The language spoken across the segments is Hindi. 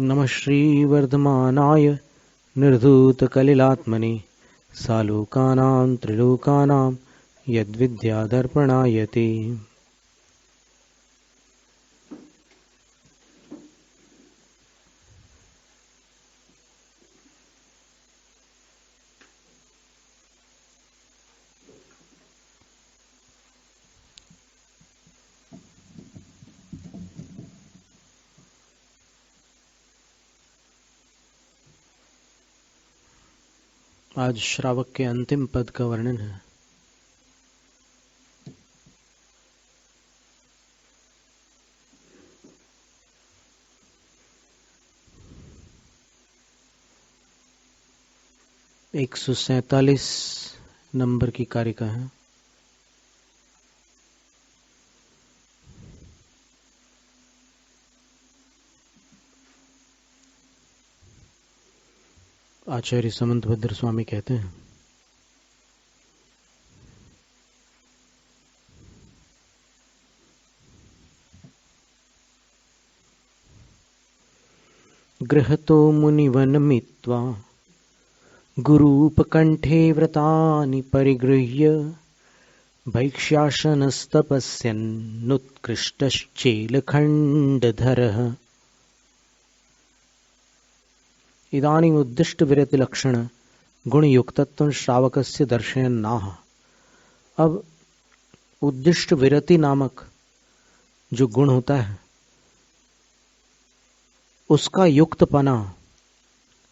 नमः श्रीवर्धमानाय निर्धूतकलिलात्मने सालोकानां त्रिलोकानां यद्विद्यादर्पणाय ते। आज श्रावक के अंतिम पद का वर्णन है। एक 147 नंबर की कारिका है। आचार्य समंतभद्र स्वामी कहते हैं, गृहतो मुनिवनमित्वा गुरूपकण्ठे व्रतानि परिगृह्य भैक्ष्यासनस्तपस्यन्नुत्कृष्टश्चेलखण्डधरः इदानीम् उद्दिष्टविरतिलक्षण गुणयुक्तत्वं श्रावकस्य दर्शयन्नाह। अब उद्दिष्ट विरति नामक जो गुण होता है उसका युक्तपना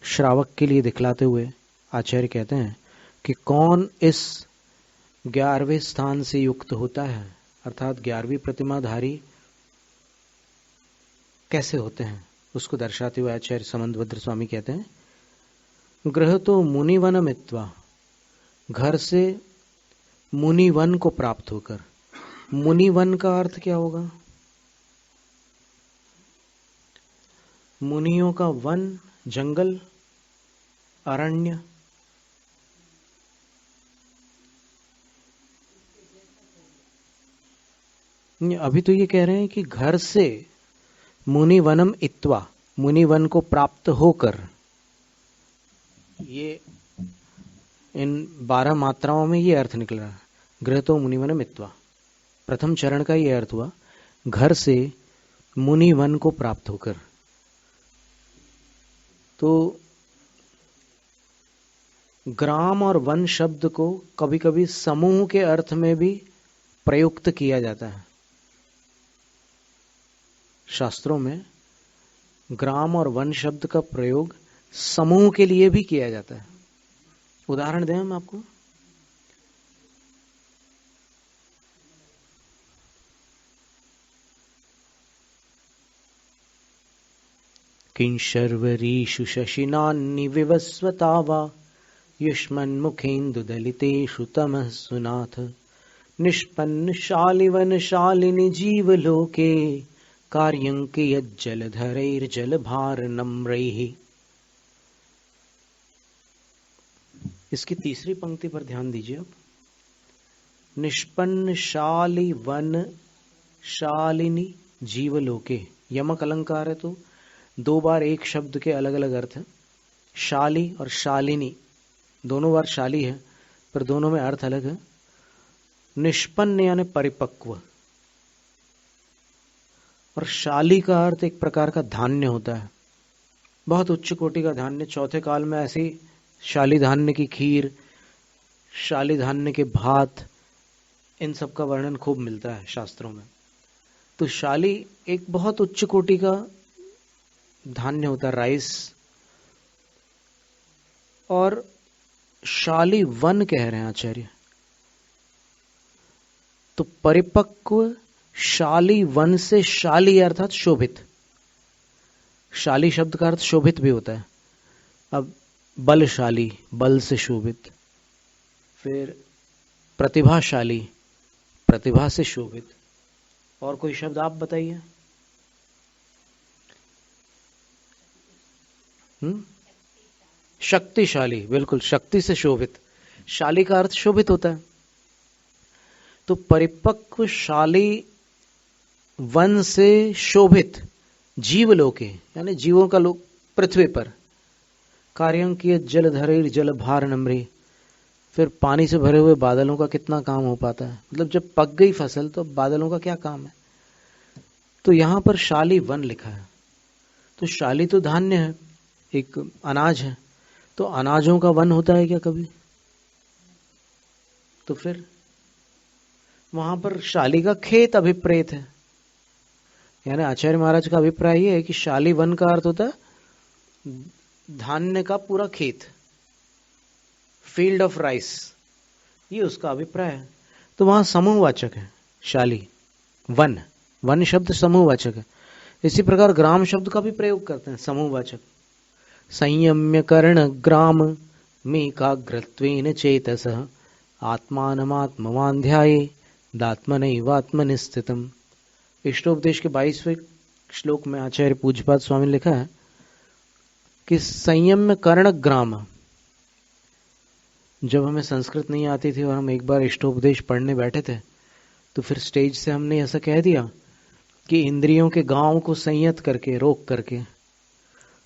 श्रावक के लिए दिखलाते हुए आचार्य कहते हैं कि कौन इस 11वें स्थान से युक्त होता है, अर्थात 11वीं प्रतिमाधारी कैसे होते हैं उसको दर्शाते हुए आचार्य समंतभद्र स्वामी कहते हैं, गृह तो मुनिवनमित्वा, घर से मुनिवन को प्राप्त होकर। मुनिवन का अर्थ क्या होगा? मुनियों का वन, जंगल, अरण्य। अभी तो ये कह रहे हैं कि घर से मुनिवनम इत्वा, मुनिवन को प्राप्त होकर। ये इन 12 मात्राओं में ये अर्थ निकल रहा है, गृह तो मुनिवनम इत्वा। प्रथम चरण का ये अर्थ हुआ, घर से मुनिवन को प्राप्त होकर। तो ग्राम और वन शब्द को कभी कभी समूह के अर्थ में भी प्रयुक्त किया जाता है। शास्त्रों में ग्राम और वन शब्द का प्रयोग समूह के लिए भी किया जाता है। उदाहरण दें हम आपको। किंशर्वरीषु शशिनान्नि विवस्वता वा युष्मन्मुखेन्दुदलितेषु तमः सुनाथ निष्पन्न शालिवन शालिनि जीवलोके कार्यं कियज्जलधरैर्जलभार नम्रैः। इसकी तीसरी पंक्ति पर ध्यान दीजिए आप। निष्पन्न शालिवन शालिनी जीवलोके, यमक अलंकार है तो 2 बार एक शब्द के अलग अलग अर्थ है। शाली और शालिनी दोनों बार शाली है पर दोनों में अर्थ अलग है। निष्पन्न यानी परिपक्व, और शाली का अर्थ एक प्रकार का धान्य होता है, बहुत उच्च कोटि का धान्य। चौथे काल में ऐसी शाली धान्य की खीर, शाली धान्य के भात, इन सब का वर्णन खूब मिलता है शास्त्रों में। तो शाली एक बहुत उच्च कोटि का धान्य होता है, राइस। और शाली वन कह रहे हैं आचार्य, तो परिपक्व शाली वन से शाली अर्थात शोभित। शाली शब्द का अर्थ शोभित भी होता है। अब बलशाली, बल से शोभित। फिर प्रतिभाशाली, प्रतिभा से शोभित। और कोई शब्द आप बताइए। शक्तिशाली, बिल्कुल, शक्ति से शोभित। शाली का अर्थ शोभित होता है। तो परिपक्व शाली वन से शोभित जीवलोके यानी जीवों का लोक पृथ्वी पर, कार्यं कियत् जलधरैर् जल भार नम्रे, फिर पानी से भरे हुए बादलों का कितना काम हो पाता है, मतलब जब पक गई फसल तो बादलों का क्या काम है। तो यहां पर शाली वन लिखा है, तो शाली तो धान्य है, एक अनाज है, तो अनाजों का वन होता है क्या कभी? तो फिर वहां पर शाली का खेत अभिप्रेत है, यानी आचार्य महाराज का अभिप्राय यह है कि शाली वन का अर्थ होता है धान्य का पूरा खेत, फील्ड ऑफ राइस, ये उसका अभिप्राय है। तो वहां समूहवाचक है शाली, वन, वन शब्द समूहवाचक है। इसी प्रकार ग्राम शब्द का भी प्रयोग करते हैं समूहवाचक। संयम्य कर्ण ग्राम मेकाग्रत्वेन चेतसः आत्मानमात्मवान् ध्याये दात्मनैवात्मनि स्थितम्। इष्टोपदेश के 22वें श्लोक में आचार्य पूज्यपाद स्वामी ने लिखा है कि संयम्य कर्ण ग्राम, जब हमें संस्कृत नहीं आती थी और हम एक बार इष्टोपदेश पढ़ने बैठे थे तो फिर स्टेज से हमने ऐसा कह दिया कि इंद्रियों के गांव को संयत करके, रोक करके,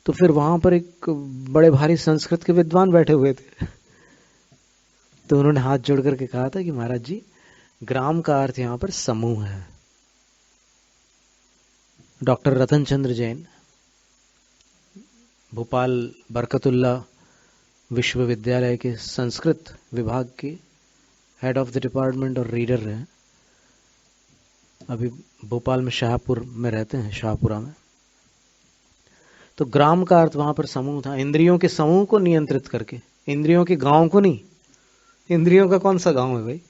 तो फिर वहां पर एक बड़े भारी संस्कृत के विद्वान बैठे हुए थे तो उन्होंने हाथ जोड़ करके कहा था कि महाराज जी, ग्राम का अर्थ यहां पर समूह है। डॉक्टर रतन चंद्र जैन भोपाल बरकतुल्ला विश्वविद्यालय के संस्कृत विभाग के हेड ऑफ द डिपार्टमेंट और रीडर रहे, अभी भोपाल में शाहपुर में रहते हैं, शाहपुरा में। तो ग्राम का अर्थ वहां पर समूह था, इंद्रियों के समूह को नियंत्रित करके, इंद्रियों के गांव को नहीं, इंद्रियों का कौन सा गांव है भाई।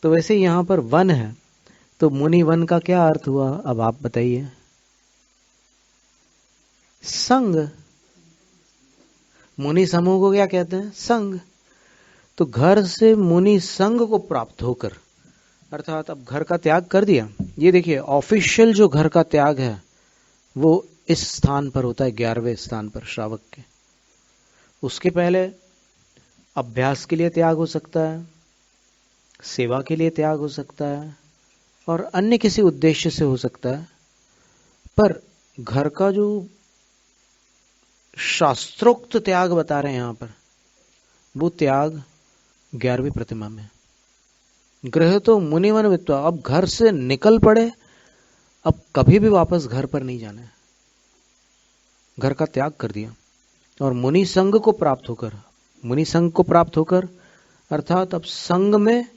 तो वैसे यहां पर वन है, तो मुनि वन का क्या अर्थ हुआ, अब आप बताइए। संग, मुनि समूह को क्या कहते हैं, संग। तो घर से मुनि संग को प्राप्त होकर, अर्थात अब घर का त्याग कर दिया। ये देखिए ऑफिशियल जो घर का त्याग है वो इस स्थान पर होता है, 11वें स्थान पर श्रावक के। उसके पहले अभ्यास के लिए त्याग हो सकता है, सेवा के लिए त्याग हो सकता है, और अन्य किसी उद्देश्य से हो सकता है। पर घर का जो शास्त्रोक्त त्याग बता रहे हैं यहां पर, वो त्याग 11वीं प्रतिमा में। गृह तो मुनिवन वित्वा, अब घर से निकल पड़े, अब कभी भी वापस घर पर नहीं जाना है, घर का त्याग कर दिया। और मुनि संघ को प्राप्त होकर, मुनि संघ को प्राप्त होकर अर्थात अब संघ में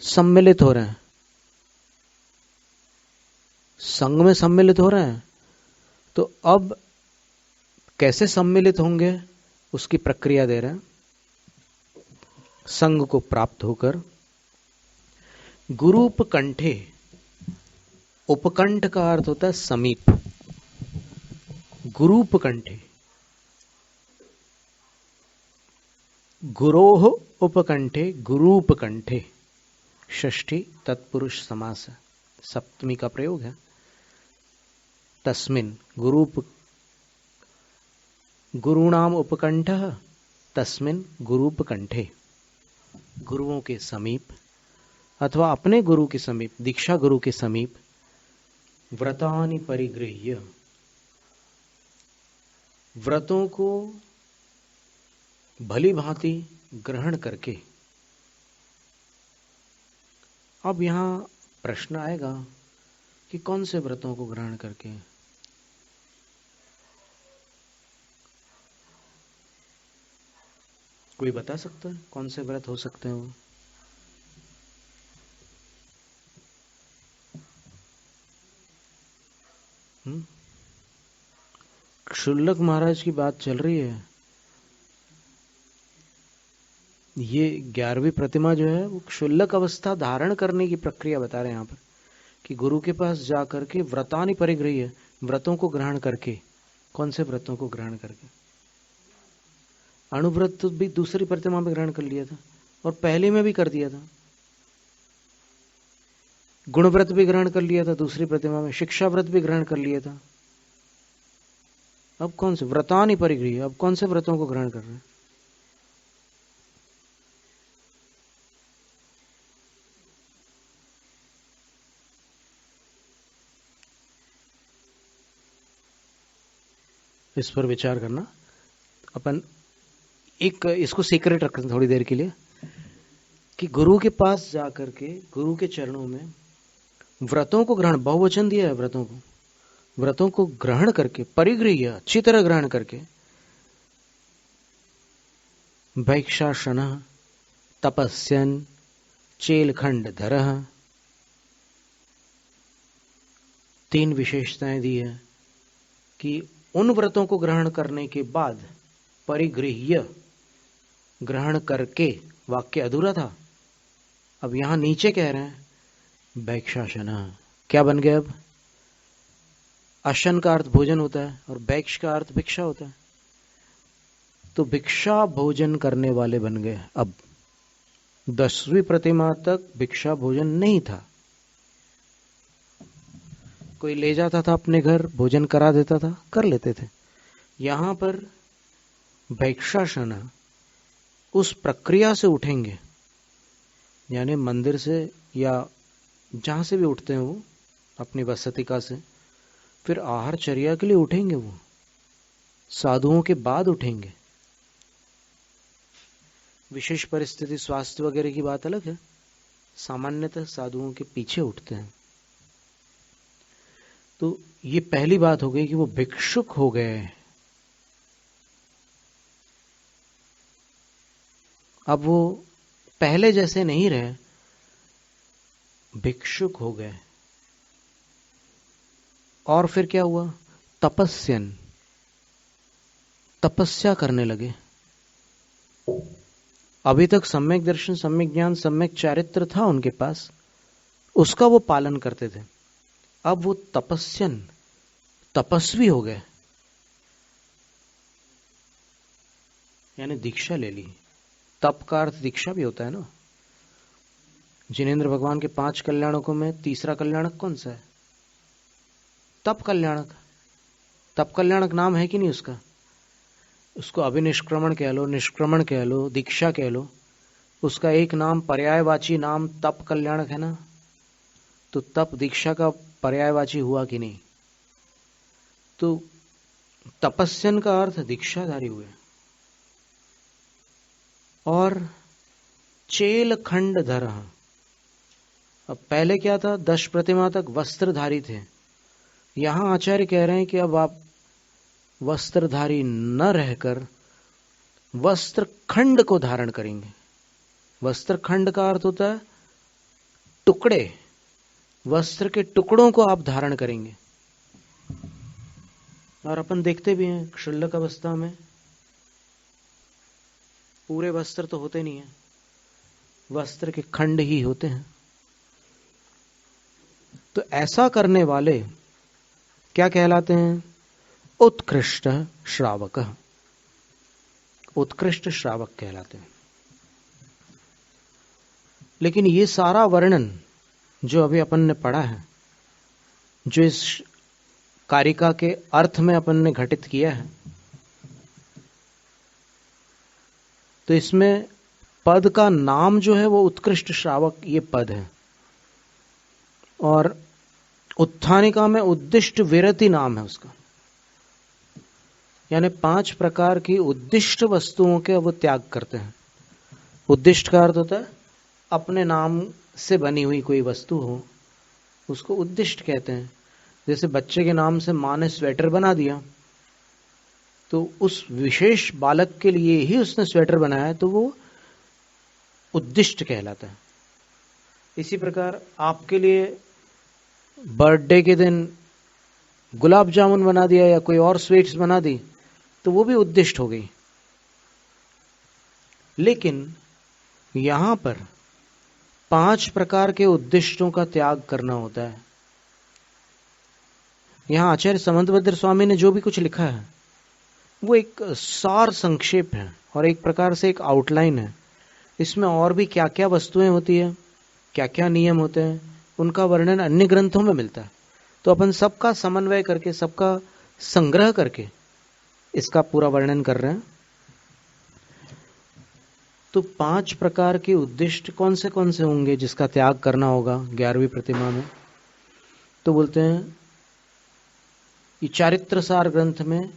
सम्मिलित हो रहे हैं, संघ में सम्मिलित हो रहे हैं। तो अब कैसे सम्मिलित होंगे उसकी प्रक्रिया दे रहे हैं। संघ को प्राप्त होकर गुरूपकंठे, उपकंठ का अर्थ होता है समीप, गुरूपकंठे, गुरोह उपकंठे, गुरूपकंठे, षष्ठी तत्पुरुष समास है, सप्तमी का प्रयोग है। तस्मिन गुरूप, गुरुणाम उपकंठः तस्मिन गुरूपकंठे, गुरुओं के समीप अथवा अपने गुरु के समीप, दीक्षा गुरु के समीप, व्रतानि परिगृह्य, व्रतों को भली भांति ग्रहण करके। अब यहां प्रश्न आएगा कि कौन से व्रतों को ग्रहण करके। कोई बता सकता है कौन से व्रत हो सकते हैं वो? क्षुल्लक महाराज की बात चल रही है। ये 11वीं प्रतिमा जो है वो क्षुल्लक अवस्था धारण करने की प्रक्रिया बता रहे हैं यहाँ पर, कि गुरु के पास जाकर के व्रतानि परिगृह्य, व्रतों को ग्रहण करके। कौन से व्रतों को ग्रहण करके? अणुव्रत तो भी दूसरी प्रतिमा में ग्रहण कर लिया था और पहले में भी कर दिया था। गुणव्रत भी ग्रहण कर लिया था दूसरी प्रतिमा में, शिक्षा व्रत भी ग्रहण कर लिया था। अब कौन से व्रतानि परिगृह्य, अब कौन से व्रतों को ग्रहण कर रहे हैं? इस पर विचार करना। अपन एक इसको सीक्रेट रखते हैं थोड़ी देर के लिए कि गुरु के पास जाकर के गुरु के चरणों में व्रतों को ग्रहण, बहुवचन दिया है व्रतों को, व्रतों को ग्रहण करके, परिगृह्य अच्छी तरह ग्रहण करके, भैक्षाशनः तपस्यन् चेलखंड धरः, 3 विशेषताएं दी है कि उन व्रतों को ग्रहण करने के बाद, परिगृह्य ग्रहण करके, वाक्य अधूरा था, अब यहां नीचे कह रहे हैं भैक्षाशनः। क्या बन गया अब? अशन का अर्थ भोजन होता है और भैक्ष का अर्थ भिक्षा होता है, तो भिक्षा भोजन करने वाले बन गए। अब 10वीं प्रतिमा तक भिक्षा भोजन नहीं था, कोई ले जाता था अपने घर, भोजन करा देता था, कर लेते थे। यहां पर भैक्षाशनः उस प्रक्रिया से उठेंगे, यानी मंदिर से या जहां से भी उठते हैं वो अपनी वसतिका से, फिर आहारचर्या के लिए उठेंगे, वो साधुओं के बाद उठेंगे। विशेष परिस्थिति, स्वास्थ्य वगैरह की बात अलग है, सामान्यतः साधुओं के पीछे उठते हैं। तो ये पहली बात हो गई कि वो भिक्षुक हो गए। अब वो पहले जैसे नहीं रहे, भिक्षुक हो गए। और फिर क्या हुआ? तपस्यन, तपस्या करने लगे। अभी तक सम्यक दर्शन, सम्यक ज्ञान, सम्यक चारित्र था उनके पास, उसका वो पालन करते थे। अब वो तपस्यन, तपस्वी हो गए, यानी दीक्षा ले ली। तप का अर्थ दीक्षा भी होता है ना। जिनेंद्र भगवान के 5 कल्याणकों में तीसरा कल्याणक कौन सा है? तप कल्याणक। तप कल्याणक नाम है कि नहीं उसका? उसको अभिनिष्क्रमण कह लो, निष्क्रमण कह लो, दीक्षा कह लो, उसका एक नाम, पर्यायवाची नाम तप कल्याणक है ना। तो तप दीक्षा का पर्यायवाची हुआ कि नहीं? तो तपस्यन का अर्थ दीक्षाधारी हुए। और चेल खंड धर, अब पहले क्या था? 10 प्रतिमा तक वस्त्रधारी थे। यहां आचार्य कह रहे हैं कि अब आप वस्त्रधारी न रहकर वस्त्र खंड को धारण करेंगे। वस्त्र खंड का अर्थ होता है टुकड़े, वस्त्र के टुकड़ों को आप धारण करेंगे। और अपन देखते भी हैं क्षुल्लक अवस्था में पूरे वस्त्र तो होते नहीं है, वस्त्र के खंड ही होते हैं। तो ऐसा करने वाले क्या कहलाते हैं? उत्कृष्ट श्रावक, उत्कृष्ट श्रावक कहलाते हैं। लेकिन ये सारा वर्णन जो अभी अपन ने पढ़ा है, जो इस कारिका के अर्थ में अपन ने घटित किया है, तो इसमें पद का नाम जो है वो उत्कृष्ट श्रावक, ये पद है। और उत्थानिका में उद्दिष्ट विरति नाम है उसका, यानी 5 प्रकार की उद्दिष्ट वस्तुओं के वो त्याग करते हैं। उद्दिष्ट का अर्थ होता है अपने नाम से बनी हुई कोई वस्तु हो, उसको उद्दिष्ट कहते हैं। जैसे बच्चे के नाम से माँ ने स्वेटर बना दिया, तो उस विशेष बालक के लिए ही उसने स्वेटर बनाया है, तो वो उद्दिष्ट कहलाता है। इसी प्रकार आपके लिए बर्थडे के दिन गुलाब जामुन बना दिया या कोई और स्वीट्स बना दी, तो वो भी उद्दिष्ट हो गई। लेकिन यहां पर 5 प्रकार के उद्दिष्टों का त्याग करना होता है। यहां आचार्य समंतभद्र स्वामी ने जो भी कुछ लिखा है वो एक सार संक्षेप है और एक प्रकार से एक आउटलाइन है। इसमें और भी क्या क्या वस्तुएं होती है, क्या क्या नियम होते हैं, उनका वर्णन अन्य ग्रंथों में मिलता है। तो अपन सबका समन्वय करके, सबका संग्रह करके इसका पूरा वर्णन कर रहे हैं। तो 5 प्रकार के उद्दिष्ट कौन से होंगे जिसका त्याग करना होगा 11वीं प्रतिमा में? तो बोलते हैं ये चारित्र सार ग्रंथ में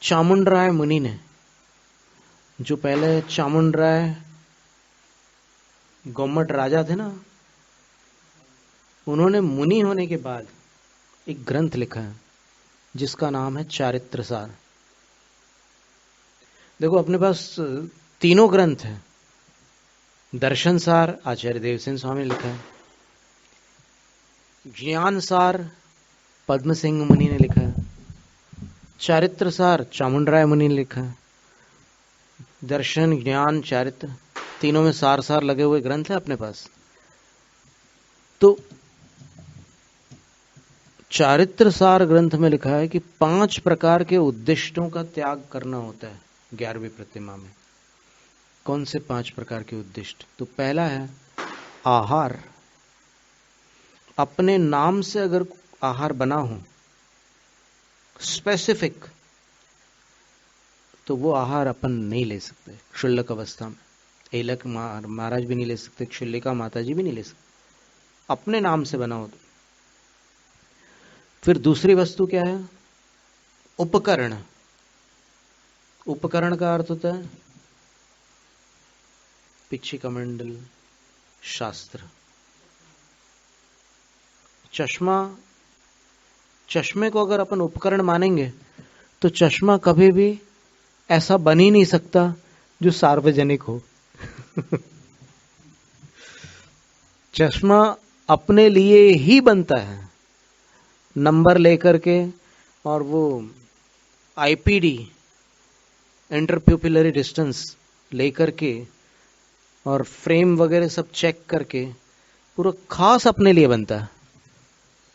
चामुंडराय मुनि ने, जो पहले चामुंडराय गोमट राजा थे ना, उन्होंने मुनि होने के बाद एक ग्रंथ लिखा है जिसका नाम है चारित्र सार। देखो अपने पास तीनों ग्रंथ हैं। दर्शन सार आचार्य देवसेन स्वामी ने लिखा है, ज्ञान सार पद्म सिंह मुनि ने लिखा है, चारित्र सार चामुंडराय मुनि ने लिखा है। दर्शन, ज्ञान, चारित्र, तीनों में सार सार लगे हुए ग्रंथ है अपने पास। तो चारित्र सार ग्रंथ में लिखा है कि 5 प्रकार के उद्दिष्टों का त्याग करना होता है 11वीं प्रतिमा में। कौन से 5 प्रकार के उद्दिष्ट? तो पहला है आहार। अपने नाम से अगर आहार बना हो स्पेसिफिक, तो वो आहार अपन नहीं ले सकते क्षुल्लक अवस्था में। एलक महाराज भी नहीं ले सकते, क्षुल्लिका माता जी भी नहीं ले सकते, अपने नाम से बना हो तो। फिर दूसरी वस्तु क्या है? उपकरण। उपकरण का अर्थ होता है पिच्छी कमंडल, शास्त्र, चश्मा। चश्मे को अगर अपन उपकरण मानेंगे तो चश्मा कभी भी ऐसा बन ही नहीं सकता जो सार्वजनिक हो। चश्मा अपने लिए ही बनता है, नंबर लेकर के, और वो आईपीडी इंटरप्यूपिलरी डिस्टेंस लेकर के और फ्रेम वगैरह सब चेक करके पूरा खास अपने लिए बनता है।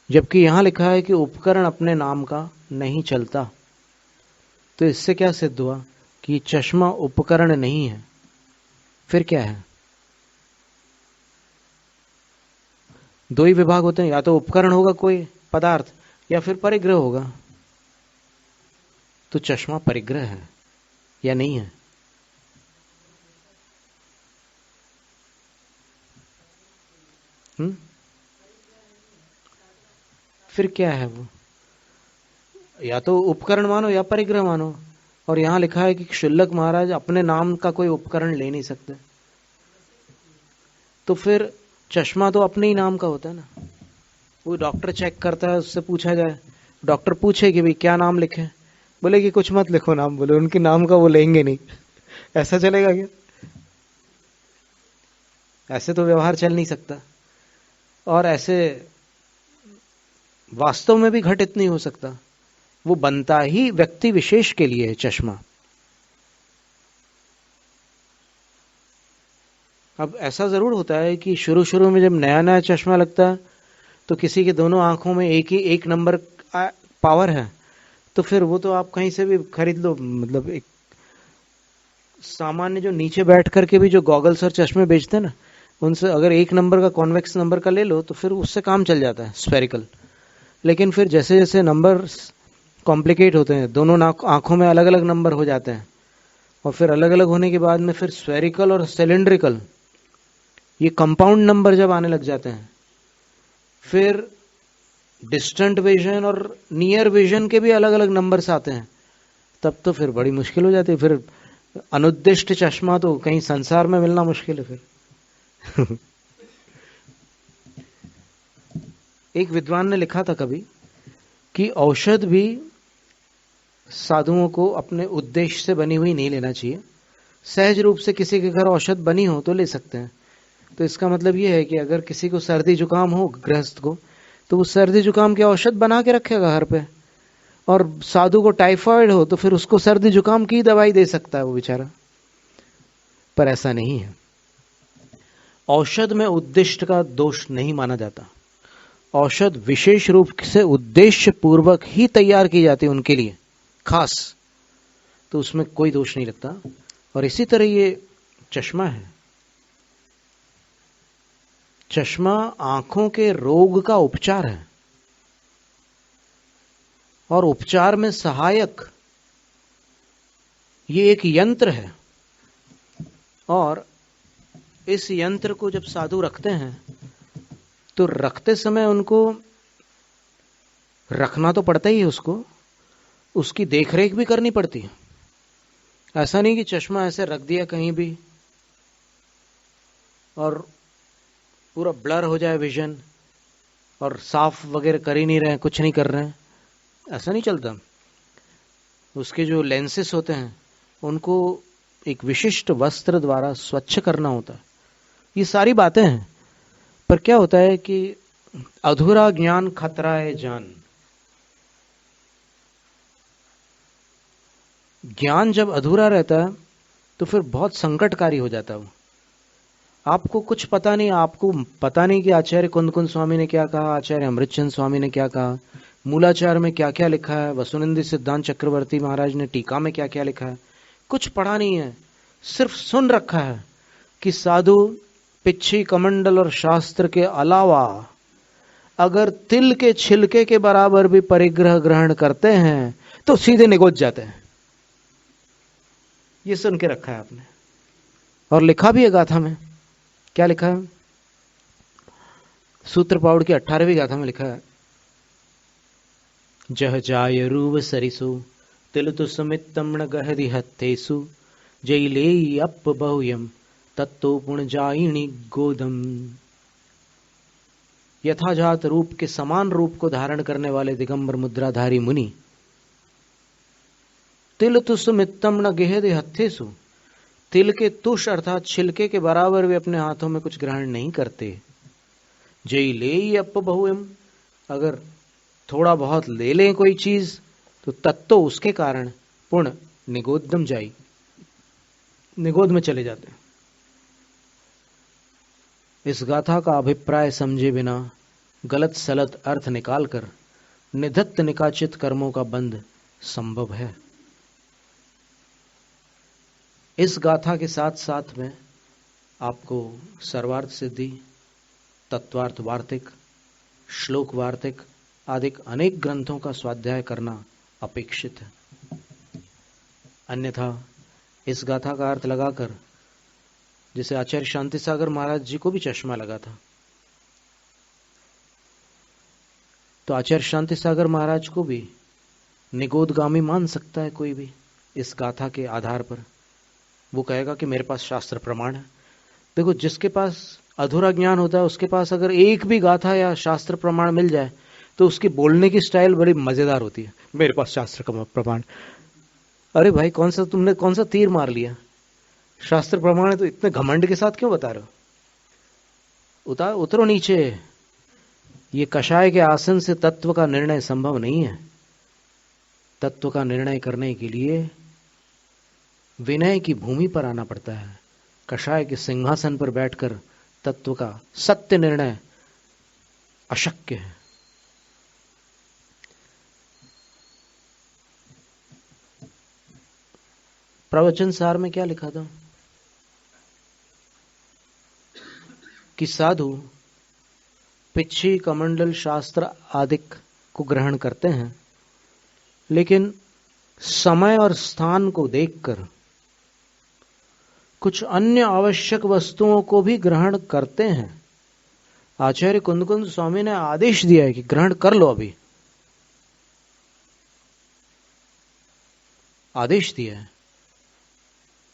जबकि यहां लिखा है कि उपकरण अपने नाम का नहीं चलता। तो इससे क्या सिद्ध हुआ कि चश्मा उपकरण नहीं है, फिर क्या है? 2 ही विभाग होते हैं, या तो उपकरण होगा कोई पदार्थ या फिर परिग्रह होगा। तो चश्मा परिग्रह है या नहीं है? फिर क्या है वो? या तो उपकरण मानो या परिग्रह मानो। और यहां लिखा है कि क्षुल्लक महाराज अपने नाम का कोई उपकरण ले नहीं सकते। तो फिर चश्मा तो अपने ही नाम का होता है ना। वो डॉक्टर चेक करता है, उससे पूछा जाए, डॉक्टर पूछे कि भाई क्या नाम लिखे, बोले कि कुछ मत लिखो नाम, बोले उनके नाम का वो लेंगे नहीं। ऐसा चलेगा क्या? ऐसे तो व्यवहार चल नहीं सकता। और ऐसे वास्तव में भी घटित नहीं हो सकता। वो बनता ही व्यक्ति विशेष के लिए है चश्मा। अब ऐसा जरूर होता है कि शुरू शुरू में जब नया नया चश्मा लगता है तो किसी के दोनों आंखों में एक नंबर पावर है, तो फिर वो तो आप कहीं से भी खरीद लो। मतलब एक सामान्य जो नीचे बैठ करके भी जो गॉगल्स और चश्मे बेचते हैं ना, उनसे अगर 1 नंबर का कॉन्वेक्स नंबर का ले लो तो फिर उससे काम चल जाता है, स्फेरिकल। लेकिन फिर जैसे जैसे नंबर कॉम्प्लिकेट होते हैं, दोनों आंखों में अलग अलग नंबर हो जाते हैं, और फिर अलग अलग होने के बाद में फिर स्फेरिकल और सिलेंड्रिकल, ये कंपाउंड नंबर जब आने लग जाते हैं, फिर डिस्टेंट विजन और नियर विजन के भी अलग अलग नंबर्स आते हैं, तब तो फिर बड़ी मुश्किल हो जाती है। फिर अनुद्दिष्ट चश्मा तो कहीं संसार में मिलना मुश्किल है फिर। एक विद्वान ने लिखा था कभी कि औषध भी साधुओं को अपने उद्देश्य से बनी हुई नहीं लेना चाहिए। सहज रूप से किसी के घर औषध बनी हो तो ले सकते हैं। तो इसका मतलब यह है कि अगर किसी को सर्दी जुकाम हो, गृहस्थ को, तो वो सर्दी जुकाम की औषध बना के रखेगा घर पे। और साधु को टाइफाइड हो तो फिर उसको सर्दी जुकाम की दवाई दे सकता है वो बेचारा। पर ऐसा नहीं है। औषध में उद्दिष्ट का दोष नहीं माना जाता। औषध विशेष रूप से उद्देश्य पूर्वक ही तैयार की जाती है उनके लिए खास, तो उसमें कोई दोष नहीं लगता। और इसी तरह ये चश्मा है। चश्मा आंखों के रोग का उपचार है और उपचार में सहायक ये एक यंत्र है। और इस यंत्र को जब साधु रखते हैं तो रखते समय उनको रखना तो पड़ता ही है उसको, उसकी देखरेख भी करनी पड़ती है। ऐसा नहीं कि चश्मा ऐसे रख दिया कहीं भी और पूरा ब्लर हो जाए विजन और साफ वगैरह कर ही नहीं रहे हैं, कुछ नहीं कर रहे हैं, ऐसा नहीं चलता। उसके जो लेंसेस होते हैं उनको एक विशिष्ट वस्त्र द्वारा स्वच्छ करना होता है। ये सारी बातें हैं, पर क्या होता है कि अधूरा ज्ञान खतरा है जान। ज्ञान जब अधूरा रहता है तो फिर बहुत संकटकारी हो जाता है वो। आपको कुछ पता नहीं, आपको पता नहीं कि आचार्य कुंद कुंद स्वामी ने क्या कहा, आचार्य अमृतचंद स्वामी ने क्या कहा, मूलाचार में क्या क्या लिखा है, वसुनंदी सिद्धांत चक्रवर्ती महाराज ने टीका में क्या क्या लिखा है, कुछ पढ़ा नहीं है। सिर्फ सुन रखा है कि साधु पिच्छी कमंडल और शास्त्र के अलावा अगर तिल के छिलके के बराबर भी परिग्रह ग्रहण करते हैं तो सीधे निगोज जाते हैं। ये सुन के रखा है आपने, और लिखा भी है गाथा में। क्या लिखा है? सूत्र पाउड़ की 18वीं गाथा में लिखा है, जह जाय रूव सरिसु तिल तु समित्तम न गहदि हत्तेसु जय ले अप बहुयम तत्तो पुण जाइणी गोदम। यथाजात रूप के समान रूप को धारण करने वाले दिगंबर मुद्राधारी मुनि तिल तु समित्तम न गहदि हत्तेसु, तिल के तुष अर्थात छिलके के बराबर भी अपने हाथों में कुछ ग्रहण नहीं करते। जय ले अप बहुयम, अगर थोड़ा बहुत ले लें कोई चीज तो तत्तो उसके कारण पुण्य निगोदम जाई, निगोद में चले जाते हैं। इस गाथा का अभिप्राय समझे बिना गलत सलत अर्थ निकालकर निधत्त निकाचित कर्मों का बंध संभव है। इस गाथा के साथ साथ में आपको सर्वार्थ सिद्धि, तत्वार्थ वार्तिक, श्लोक वार्तिक आदि अनेक ग्रंथों का स्वाध्याय करना अपेक्षित है। अन्यथा इस गाथा का अर्थ लगाकर, जैसे आचार्य शांति सागर महाराज जी को भी चश्मा लगा था, तो आचार्य शांति सागर महाराज को भी निगोदगामी मान सकता है कोई भी इस गाथा के आधार पर। वो कहेगा कि मेरे पास शास्त्र प्रमाण है। देखो, जिसके पास अधूरा ज्ञान होता है उसके पास अगर एक भी गाथा या शास्त्र प्रमाण मिल जाए तो उसकी बोलने की स्टाइल बड़ी मजेदार होती है। मेरे पास शास्त्र का प्रमाण। अरे भाई, तुमने कौन सा तीर मार लिया? शास्त्र प्रमाण है तो इतने घमंड के साथ क्यों बता रहे हो? उतरो नीचे। ये कषाय के आसन से तत्व का निर्णय संभव नहीं है। तत्व का निर्णय करने के लिए विनय की भूमि पर आना पड़ता है। कषाय के सिंहासन पर बैठकर तत्व का सत्य निर्णय अशक्य है। प्रवचन सार में क्या लिखा था कि साधु पिच्छी कमंडल शास्त्र आदि को ग्रहण करते हैं, लेकिन समय और स्थान को देखकर कुछ अन्य आवश्यक वस्तुओं को भी ग्रहण करते हैं। आचार्य कुंद कुंद स्वामी ने आदेश दिया है कि ग्रहण कर लो। अभी आदेश दिया है,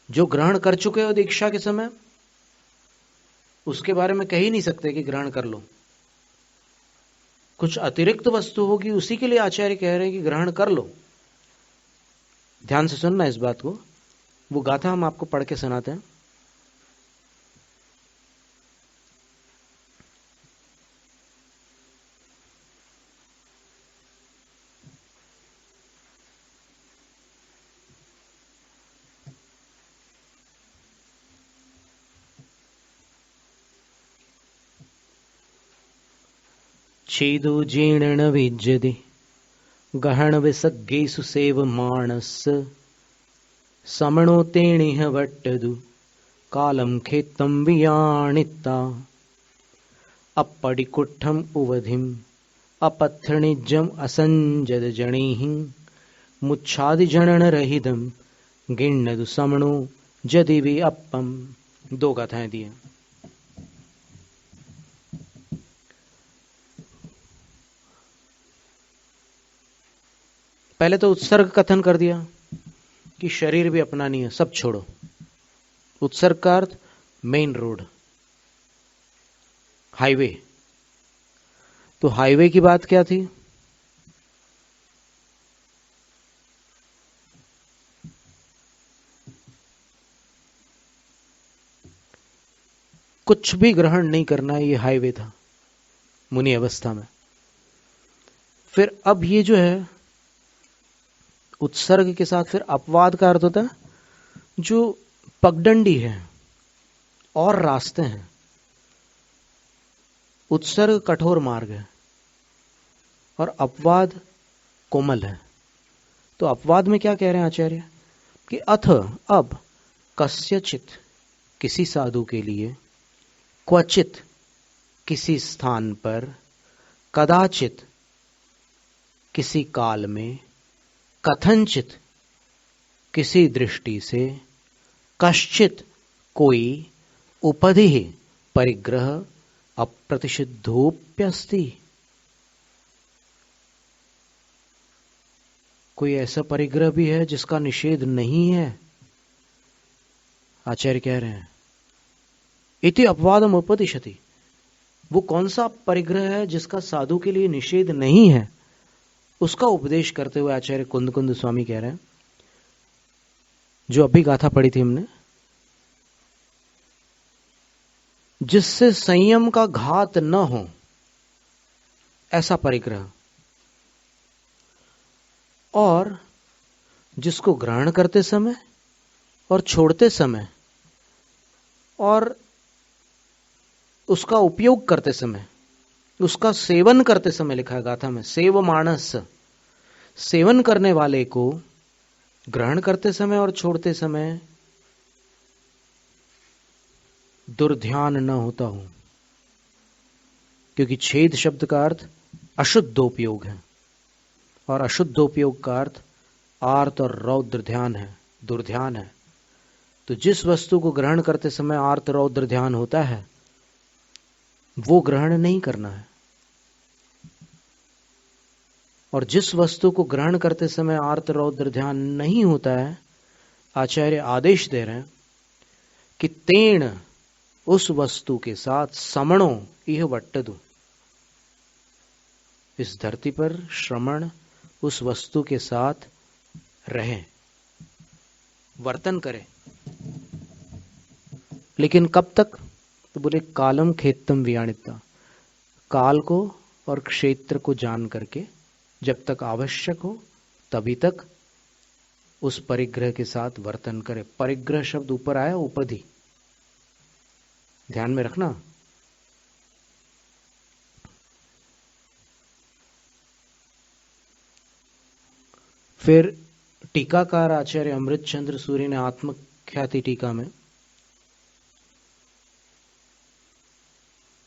जो ग्रहण कर चुके हो दीक्षा के समय उसके बारे में कह ही नहीं सकते कि ग्रहण कर लो। कुछ अतिरिक्त वस्तु होगी, उसी के लिए आचार्य कह रहे हैं कि ग्रहण कर लो। ध्यान से सुनना इस बात को। वो गाथा हम आपको पढ़ के सुनाते हैं। छेदो जीर्ण विज्यते गहन विसग्गेषु सेवमाणस् समणो तेणिह वट्टदु कालम खेत्तम वियाणिता अपडिकुट्ठम उवधिम अपत्थनिजम असंजद जणिः मुच्छादि जनन रहिदम गिण्णदु समणो जदिवि अपम। 2 गाथाएं दी हैं। पहले तो उत्सर्ग कथन कर दिया कि शरीर भी अपना नहीं है, सब छोड़ो। उत्सर्ग का अर्थ मेन रोड, हाईवे। तो हाईवे की बात क्या थी? कुछ भी ग्रहण नहीं करना, ये हाईवे था मुनि अवस्था में। फिर अब ये जो है उत्सर्ग के साथ फिर अपवाद का अर्थ होता है जो पगडंडी है और रास्ते हैं। उत्सर्ग कठोर मार्ग है और अपवाद कोमल है। तो अपवाद में क्या कह रहे हैं आचार्य कि अथ अब कस्यचित किसी साधु के लिए, क्वचित किसी स्थान पर, कदाचित किसी काल में, कथनचित किसी दृष्टि से, कश्चित कोई उपधि परिग्रह अप्रतिषिद्धोप्यस्ति। कोई ऐसा परिग्रह भी है जिसका निषेध नहीं है। आचार्य कह रहे हैं इति अपवादम उपदिशति। वो कौन सा परिग्रह है जिसका साधु के लिए निषेध नहीं है, उसका उपदेश करते हुए आचार्य कुंद कुंद स्वामी कह रहे हैं, जो अभी गाथा पढ़ी थी हमने, जिससे संयम का घात न हो ऐसा परिग्रह, और जिसको ग्रहण करते समय और छोड़ते समय और उसका उपयोग करते समय, उसका सेवन करते समय, लिखा है गाथा में सेवमानस, सेवन करने वाले को ग्रहण करते समय और छोड़ते समय दुर्ध्यान न होता हो। क्योंकि छेद शब्द का अर्थ अशुद्धोपयोग है और अशुद्धोपयोग का अर्थ आर्त और रौद्र ध्यान है, दुर्ध्यान है। तो जिस वस्तु को ग्रहण करते समय आर्त रौद्र ध्यान होता है वो ग्रहण नहीं करना है, और जिस वस्तु को ग्रहण करते समय आर्त रौद्र ध्यान नहीं होता है, आचार्य आदेश दे रहे हैं कि तेण उस वस्तु के साथ समणो यह वट्टदु, इस धरती पर श्रमण उस वस्तु के साथ रहे, वर्तन करे। लेकिन कब तक? तो बोले कालम खेतम वियाणिता, काल को और क्षेत्र को जान करके जब तक आवश्यक हो तभी तक उस परिग्रह के साथ वर्तन करे। परिग्रह शब्द ऊपर आया, उपधि, ध्यान में रखना। फिर टीकाकार आचार्य अमृत चंद्र सूर्य ने आत्मख्याति टीका में,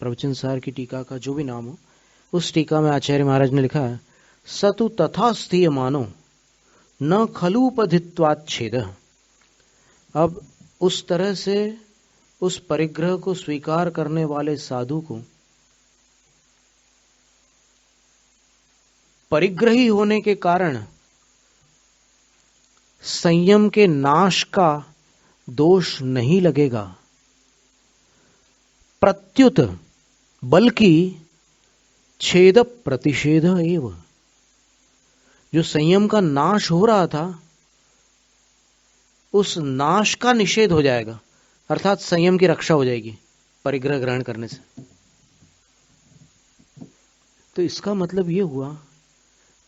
प्रवचन सार की टीका का जो भी नाम हो, उस टीका में आचार्य महाराज ने लिखा है सतु तथा स्थीय मानो न खलूपधित्वाच्छेद। अब उस तरह से उस परिग्रह को स्वीकार करने वाले साधु को परिग्रही होने के कारण संयम के नाश का दोष नहीं लगेगा, प्रत्युत बल्कि छेद प्रतिषेध एवं, जो संयम का नाश हो रहा था उस नाश का निषेध हो जाएगा, अर्थात संयम की रक्षा हो जाएगी परिग्रह ग्रहण करने से। तो इसका मतलब यह हुआ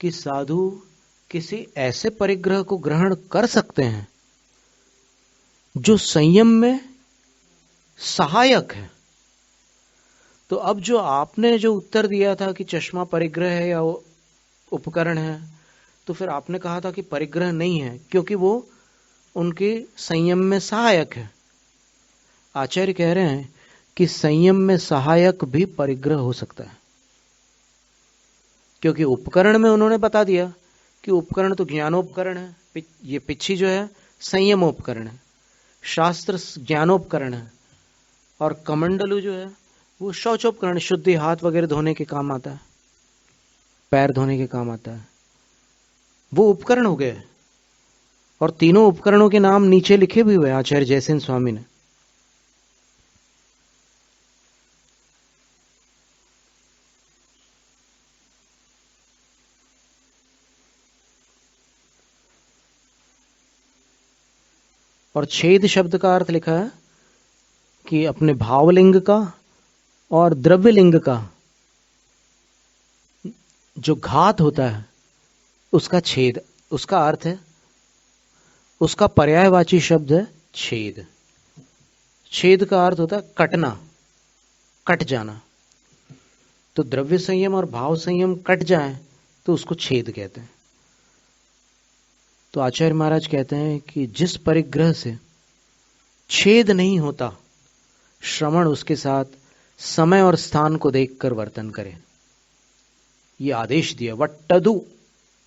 कि साधु किसी ऐसे परिग्रह को ग्रहण कर सकते हैं जो संयम में सहायक है। तो अब जो आपने जो उत्तर दिया था कि चश्मा परिग्रह है या उपकरण है, तो फिर आपने कहा था कि परिग्रह नहीं है क्योंकि वो उनके संयम में सहायक है। आचार्य कह रहे हैं कि संयम में सहायक भी परिग्रह हो सकता है, क्योंकि उपकरण में उन्होंने बता दिया कि उपकरण तो ज्ञानोपकरण है, ये पिच्छी जो है संयमोपकरण है, शास्त्र ज्ञानोपकरण है, और कमंडलू जो है वो शौचोपकरण, शुद्धि, हाथ वगैरह धोने के काम आता है, पैर धोने के काम आता है। वो उपकरण हो गए, और तीनों उपकरणों के नाम नीचे लिखे भी हुए आचार्य जयसेन स्वामी ने। और छेद शब्द का अर्थ लिखा है कि अपने भावलिंग का और द्रव्यलिंग का जो घात होता है उसका छेद, उसका अर्थ है, उसका पर्यायवाची शब्द है छेद। छेद का अर्थ होता है कटना, कट जाना। तो द्रव्य संयम और भाव संयम कट जाए तो उसको छेद कहते हैं। तो आचार्य महाराज कहते हैं कि जिस परिग्रह से छेद नहीं होता, श्रवण उसके साथ समय और स्थान को देखकर वर्तन करे। ये आदेश दिया, वट्टदु,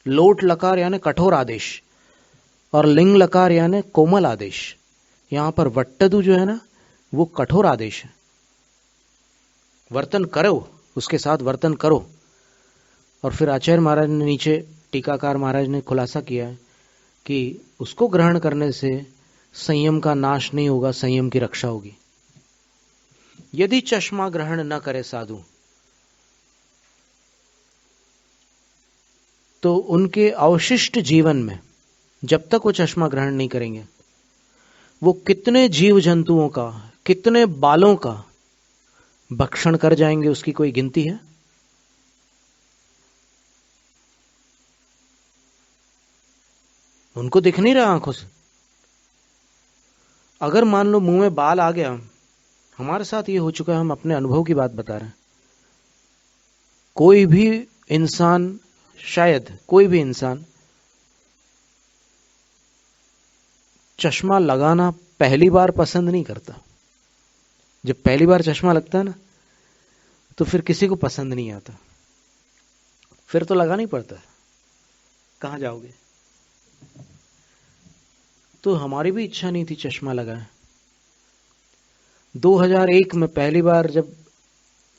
लोट लकार यानी कठोर आदेश, और लिंग लकार यानी कोमल आदेश। यहां पर वट्टदु जो है ना, वो कठोर आदेश है। वर्तन करो, उसके साथ वर्तन करो। और फिर आचार्य महाराज ने नीचे, टीकाकार महाराज ने खुलासा किया है कि उसको ग्रहण करने से संयम का नाश नहीं होगा, संयम की रक्षा होगी। यदि चश्मा ग्रहण न करे साधु, तो उनके अवशिष्ट जीवन में, जब तक वो चश्मा ग्रहण नहीं करेंगे, वो कितने जीव जंतुओं का, कितने बालों का भक्षण कर जाएंगे, उसकी कोई गिनती है? उनको दिख नहीं रहा आंखों से। अगर मान लो मुंह में बाल आ गया, हमारे साथ ये हो चुका है, हम अपने अनुभव की बात बता रहे हैं। कोई भी इंसान, शायद कोई भी इंसान चश्मा लगाना पहली बार पसंद नहीं करता। जब पहली बार चश्मा लगता है ना, तो फिर किसी को पसंद नहीं आता, फिर तो लगाना ही पड़ता है, कहां जाओगे। तो हमारी भी इच्छा नहीं थी चश्मा लगाए। 2001 में पहली बार जब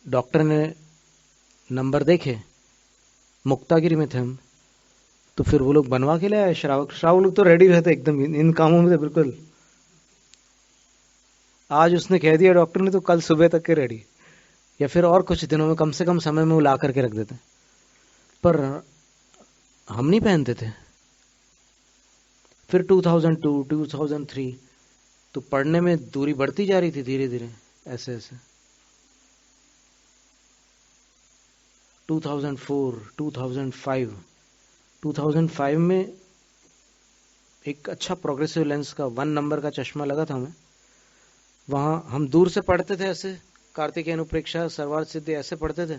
डॉक्टर ने नंबर देखे, मुक्तागिरी में थे हम, तो फिर वो लोग बनवा के ले आए। श्रावक लोग तो रेडी रहते एकदम इन कामों में, तो बिल्कुल। आज उसने कह दिया डॉक्टर ने, तो कल सुबह तक के रेडी, या फिर और कुछ दिनों में, कम से कम समय में वो ला करके रख देते। पर हम नहीं पहनते थे। फिर 2002, 2003 तो पढ़ने में दूरी बढ़ती जा रही थी धीरे धीरे, ऐसे ऐसे। 2004, 2005 में एक अच्छा प्रोग्रेसिव लेंस का 1 नंबर का चश्मा लगा था हमें। वहां हम दूर से पढ़ते थे ऐसे, कार्तिकेय अनुप्रेक्षा, सर्वार्थ सिद्धि ऐसे पढ़ते थे।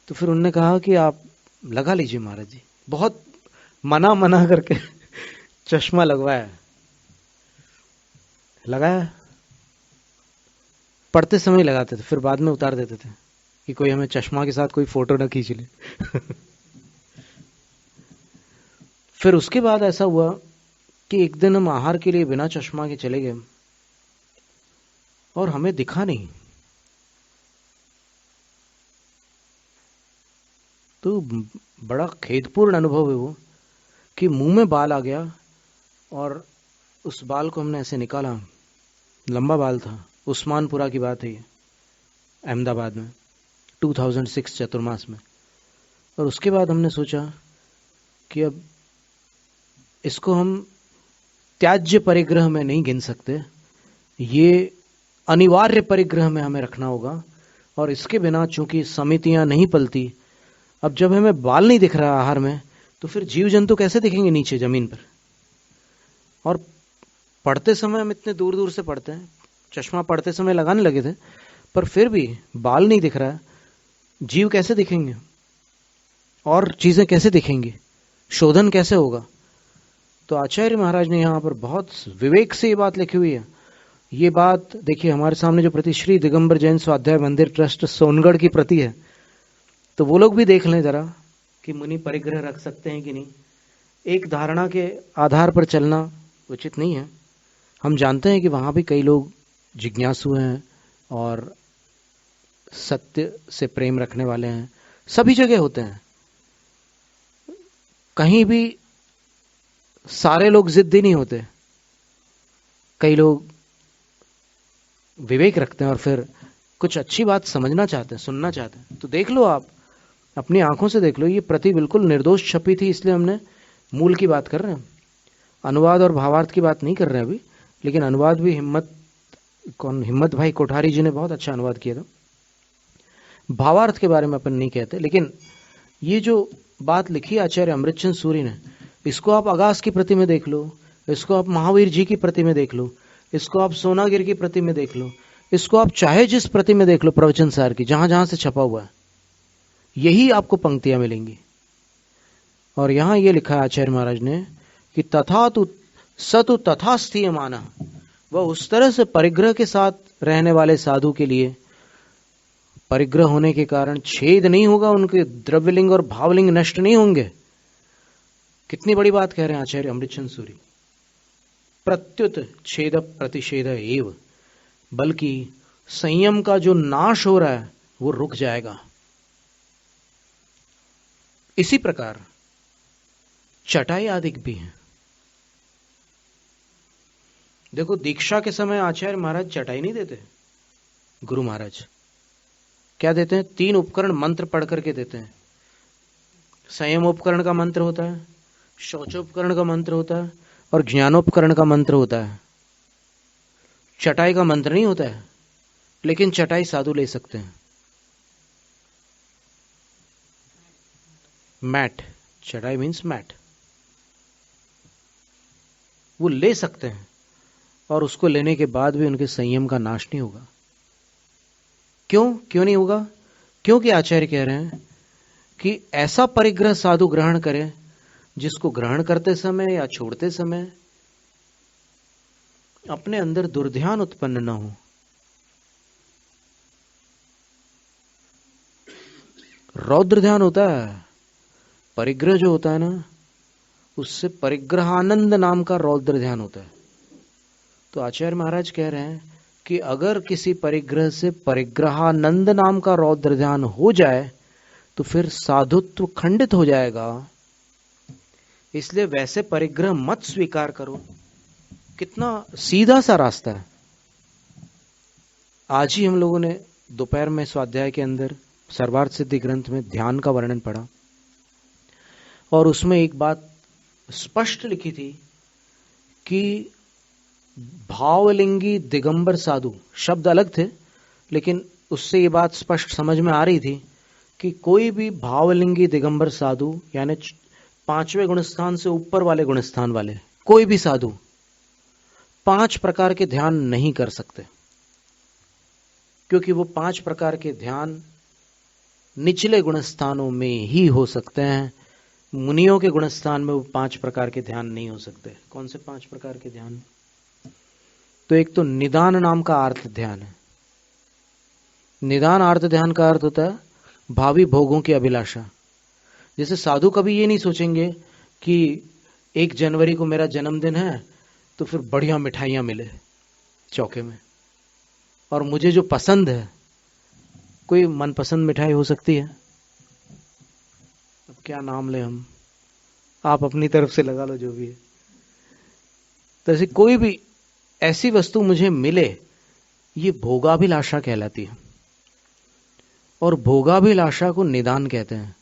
तो फिर उन्होंने कहा कि आप लगा लीजिए महाराज जी। बहुत मना करके चश्मा लगवाया, लगाया। पढ़ते समय लगाते थे, फिर बाद में उतार देते थे कि कोई हमें चश्मा के साथ कोई फोटो ना खींच ले। फिर उसके बाद ऐसा हुआ कि एक दिन हम आहार के लिए बिना चश्मा के चले गए और हमें दिखा नहीं। तो बड़ा खेदपूर्ण अनुभव है वो, कि मुंह में बाल आ गया और उस बाल को हमने ऐसे निकाला। लंबा बाल था, उस्मानपुरा की बात है ये, अहमदाबाद में 2006 चतुर्मास में। और उसके बाद हमने सोचा कि अब इसको हम त्याज्य परिग्रह में नहीं गिन सकते, ये अनिवार्य परिग्रह में हमें रखना होगा। और इसके बिना चूंकि समितियां नहीं पलती, अब जब हमें बाल नहीं दिख रहा आहार में, तो फिर जीव जंतु कैसे दिखेंगे नीचे जमीन पर। और पढ़ते समय हम इतने दूर दूर से पढ़ते हैं, चश्मा पढ़ते समय लगाने लगे थे, पर फिर भी बाल नहीं दिख रहा है, जीव कैसे दिखेंगे और चीजें कैसे दिखेंगी, शोधन कैसे होगा। तो आचार्य महाराज ने यहाँ पर बहुत विवेक से ये बात लिखी हुई है। ये बात देखिए, हमारे सामने जो प्रति श्री दिगंबर जैन स्वाध्याय मंदिर ट्रस्ट सोनगढ़ की प्रति है, तो वो लोग भी देख लें जरा कि मुनि परिग्रह रख सकते हैं कि नहीं। एक धारणा के आधार पर चलना उचित नहीं है। हम जानते हैं कि वहां भी कई लोग जिज्ञासु हैं और सत्य से प्रेम रखने वाले हैं, सभी जगह होते हैं। कहीं भी सारे लोग जिद्दी नहीं होते, कई लोग विवेक रखते हैं और फिर कुछ अच्छी बात समझना चाहते हैं, सुनना चाहते हैं। तो देख लो, आप अपनी आंखों से देख लो, ये प्रति बिल्कुल निर्दोष छपी थी, इसलिए हमने मूल की बात कर रहे हैं, अनुवाद और भावार्थ की बात नहीं कर रहे हैं अभी। लेकिन अनुवाद भी हिम्मत भाई कोठारी जी ने बहुत अच्छा अनुवाद किया था। भावार्थ के बारे में अपन नहीं कहते, लेकिन ये जो बात लिखी आचार्य अमृतचंद सूरी ने, इसको आप अगास की प्रति में देख लो, इसको आप महावीर जी की प्रति में देख लो, इसको आप सोनागिर की प्रति में देख लो, इसको आप चाहे जिस प्रति में देख लो, प्रवचन सार की, जहां जहां से छपा हुआ है, यही आपको पंक्तियां मिलेंगी। और यहां ये लिखा है आचार्य महाराज ने कि तथा तु सतु तथा स्थीयमाना, वह उस तरह से परिग्रह के साथ रहने वाले साधु के लिए परिग्रह होने के कारण छेद नहीं होगा, उनके द्रव्यलिंग और भावलिंग नष्ट नहीं होंगे। कितनी बड़ी बात कह रहे हैं आचार्य अमृतचंद सूरी। प्रत्युत छेद प्रतिषेध एव, बल्कि संयम का जो नाश हो रहा है वो रुक जाएगा। इसी प्रकार चटाई आदि भी है। देखो, दीक्षा के समय आचार्य महाराज चटाई नहीं देते, गुरु महाराज क्या देते हैं? 3 उपकरण मंत्र पढ़ करके देते हैं। संयमोपकरण का मंत्र होता है, शौचोपकरण का मंत्र होता है और ज्ञानोपकरण का मंत्र होता है। चटाई का मंत्र नहीं होता है, लेकिन चटाई साधु ले सकते हैं। मैट, चटाई मीन्स मैट, वो ले सकते हैं और उसको लेने के बाद भी उनके संयम का नाश नहीं होगा। क्यों नहीं होगा? क्योंकि आचार्य कह रहे हैं कि ऐसा परिग्रह साधु ग्रहण करे जिसको ग्रहण करते समय या छोड़ते समय अपने अंदर दुर्ध्यान उत्पन्न न हो। रौद्र ध्यान होता है, परिग्रह जो होता है ना, उससे परिग्रहानंद नाम का रौद्र ध्यान होता है। तो आचार्य महाराज कह रहे हैं कि अगर किसी परिग्रह से परिग्रहानंद नाम का रौद्र ध्यान हो जाए तो फिर साधुत्व खंडित हो जाएगा। इसलिए वैसे परिग्रह मत स्वीकार करो। कितना सीधा सा रास्ता है। आज ही हम लोगों ने दोपहर में स्वाध्याय के अंदर सर्वार्थ सिद्धि ग्रंथ में ध्यान का वर्णन पढ़ा और उसमें एक बात स्पष्ट लिखी थी कि भावलिंगी दिगंबर साधु, शब्द अलग थे लेकिन उससे ये बात स्पष्ट समझ में आ रही थी कि कोई भी भावलिंगी दिगंबर साधु, यानी 5वें गुणस्थान से ऊपर वाले गुणस्थान वाले कोई भी साधु 5 प्रकार के ध्यान नहीं कर सकते, क्योंकि वो 5 प्रकार के ध्यान निचले गुणस्थानों में ही हो सकते हैं। मुनियों के गुणस्थान में वो 5 प्रकार के ध्यान नहीं हो सकते। कौन से 5 प्रकार के ध्यान? तो एक तो निदान नाम का आर्त ध्यान है। निदान आर्त ध्यान का अर्थ होता है भावी भोगों की अभिलाषा। जैसे साधु कभी ये नहीं सोचेंगे कि 1 जनवरी को मेरा जन्मदिन है तो फिर बढ़िया मिठाइयां मिले चौके में, और मुझे जो पसंद है, कोई मनपसंद मिठाई हो सकती है, अब क्या नाम ले हम, आप अपनी तरफ से लगा लो जो भी है। तो ऐसे कोई भी ऐसी वस्तु मुझे मिले, ये भोगाभिलाषा कहलाती है। और भोगाभिलाषा को निदान कहते हैं,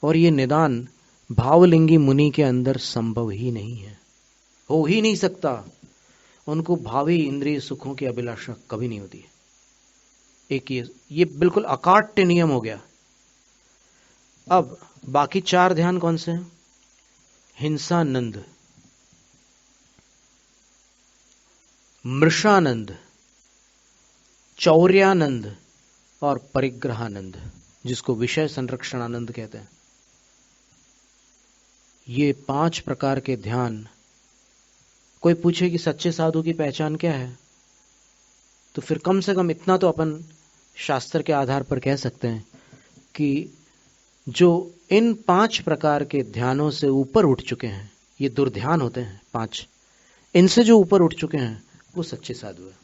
और ये निदान भावलिंगी मुनि के अंदर संभव ही नहीं है, हो ही नहीं सकता। उनको भावी इंद्रिय सुखों की अभिलाषा कभी नहीं होती है। एक ये बिल्कुल अकाट्य नियम हो गया। अब बाकी 4 ध्यान कौन से हैं? हिंसानंद, मृषानंद, चौर्यानंद और परिग्रहानंद, जिसको विषय संरक्षण आनंद कहते हैं। ये 5 प्रकार के ध्यान। कोई पूछे कि सच्चे साधु की पहचान क्या है, तो फिर कम से कम इतना तो अपन शास्त्र के आधार पर कह सकते हैं कि जो इन 5 प्रकार के ध्यानों से ऊपर उठ चुके हैं, ये दुर्ध्यान होते हैं 5, इनसे जो ऊपर उठ चुके हैं वो सच्चे साधु है।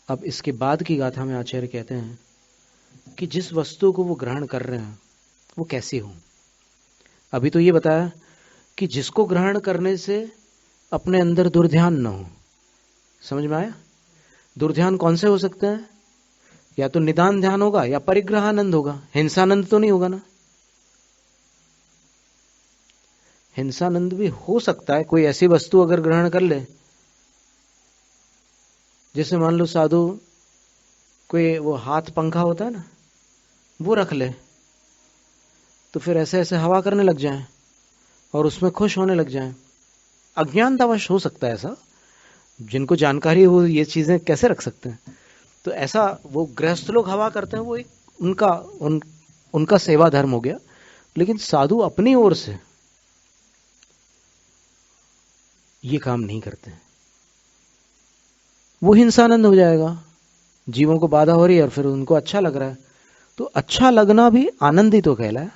अब इसके बाद की गाथा में आचार्य कहते हैं कि जिस वस्तु को वो ग्रहण कर रहे हैं वो कैसी हो। अभी तो ये बताया कि जिसको ग्रहण करने से अपने अंदर दुर्ध्यान न हो। समझ में आया? दुर्ध्यान कौन से हो सकते हैं? या तो निदान ध्यान होगा या परिग्रहानंद होगा। हिंसानंद तो नहीं होगा ना। हिंसानंद भी हो सकता है, कोई ऐसी वस्तु अगर ग्रहण कर ले, जैसे मान लो साधु कोई वो हाथ पंखा होता है ना, वो रख ले, तो फिर ऐसे ऐसे हवा करने लग जाए और उसमें खुश होने लग जाए। अज्ञानतावश हो सकता है ऐसा, जिनको जानकारी है वो ये चीजें कैसे रख सकते हैं। तो ऐसा वो गृहस्थ लोग हवा करते हैं, वो एक उनका सेवा धर्म हो गया। लेकिन साधु अपनी ओर से ये काम नहीं करते हैं, वो हिंसानंद हो जाएगा। जीवों को बाधा हो रही है और फिर उनको अच्छा लग रहा है, तो अच्छा लगना भी आनंद ही तो कहलाए।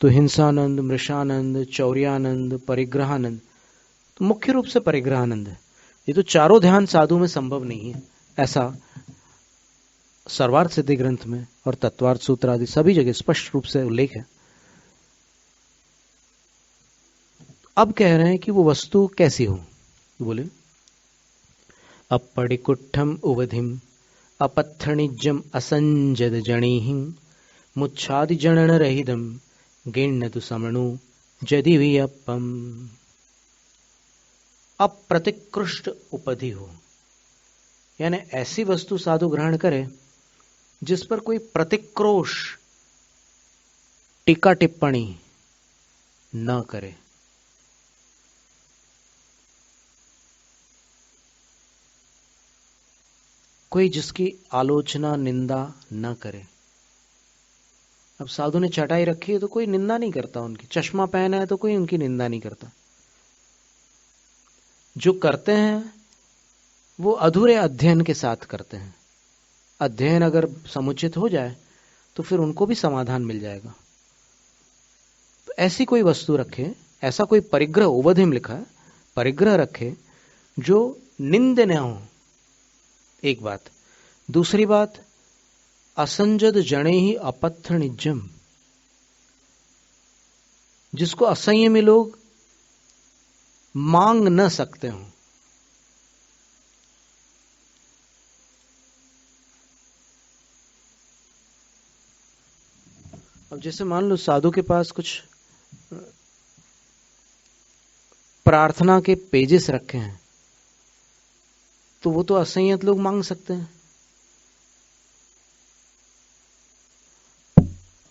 तो हिंसानंद, मृषानंद, चौर्यानंद, परिग्रहानंद, तो मुख्य रूप से परिग्रहानंद है। ये तो चारों ध्यान साधु में संभव नहीं है, ऐसा सर्वार्थ सिद्धि ग्रंथ में और तत्वार्थ सूत्र आदि सभी जगह स्पष्ट रूप से उल्लेख है। अब कह रहे हैं कि वो वस्तु कैसी हो। बोले अपड़िकुट्ठम उवधिम अपत्थणिजम असंजद जणिहि मुच्छादि जनन रहिदम गिण्णतु समणु जदि वियप्पम। अप्रतिकृष्ट उपधि हो, यानी ऐसी वस्तु साधु ग्रहण करे जिस पर कोई प्रतिक्रोश टीका टिप्पणी न करे। कोई जिसकी आलोचना निंदा न करे। अब साधु ने चटाई रखी है तो कोई निंदा नहीं करता उनकी, चश्मा पहना है तो कोई उनकी निंदा नहीं करता। जो करते हैं वो अधूरे अध्ययन के साथ करते हैं। अध्ययन अगर समुचित हो जाए तो फिर उनको भी समाधान मिल जाएगा। तो ऐसी कोई वस्तु रखे, ऐसा कोई परिग्रह, उवधिम लिखा है, परिग्रह रखे जो निंदनीय हो। एक बात। दूसरी बात, असंजद जणे ही अपत्थणिजम, जिसको असंयमी लोग मांग न सकते हो। अब जैसे मान लो साधु के पास कुछ प्रार्थना के पेजेस रखे हैं, तो वो तो असंयत लोग मांग सकते हैं।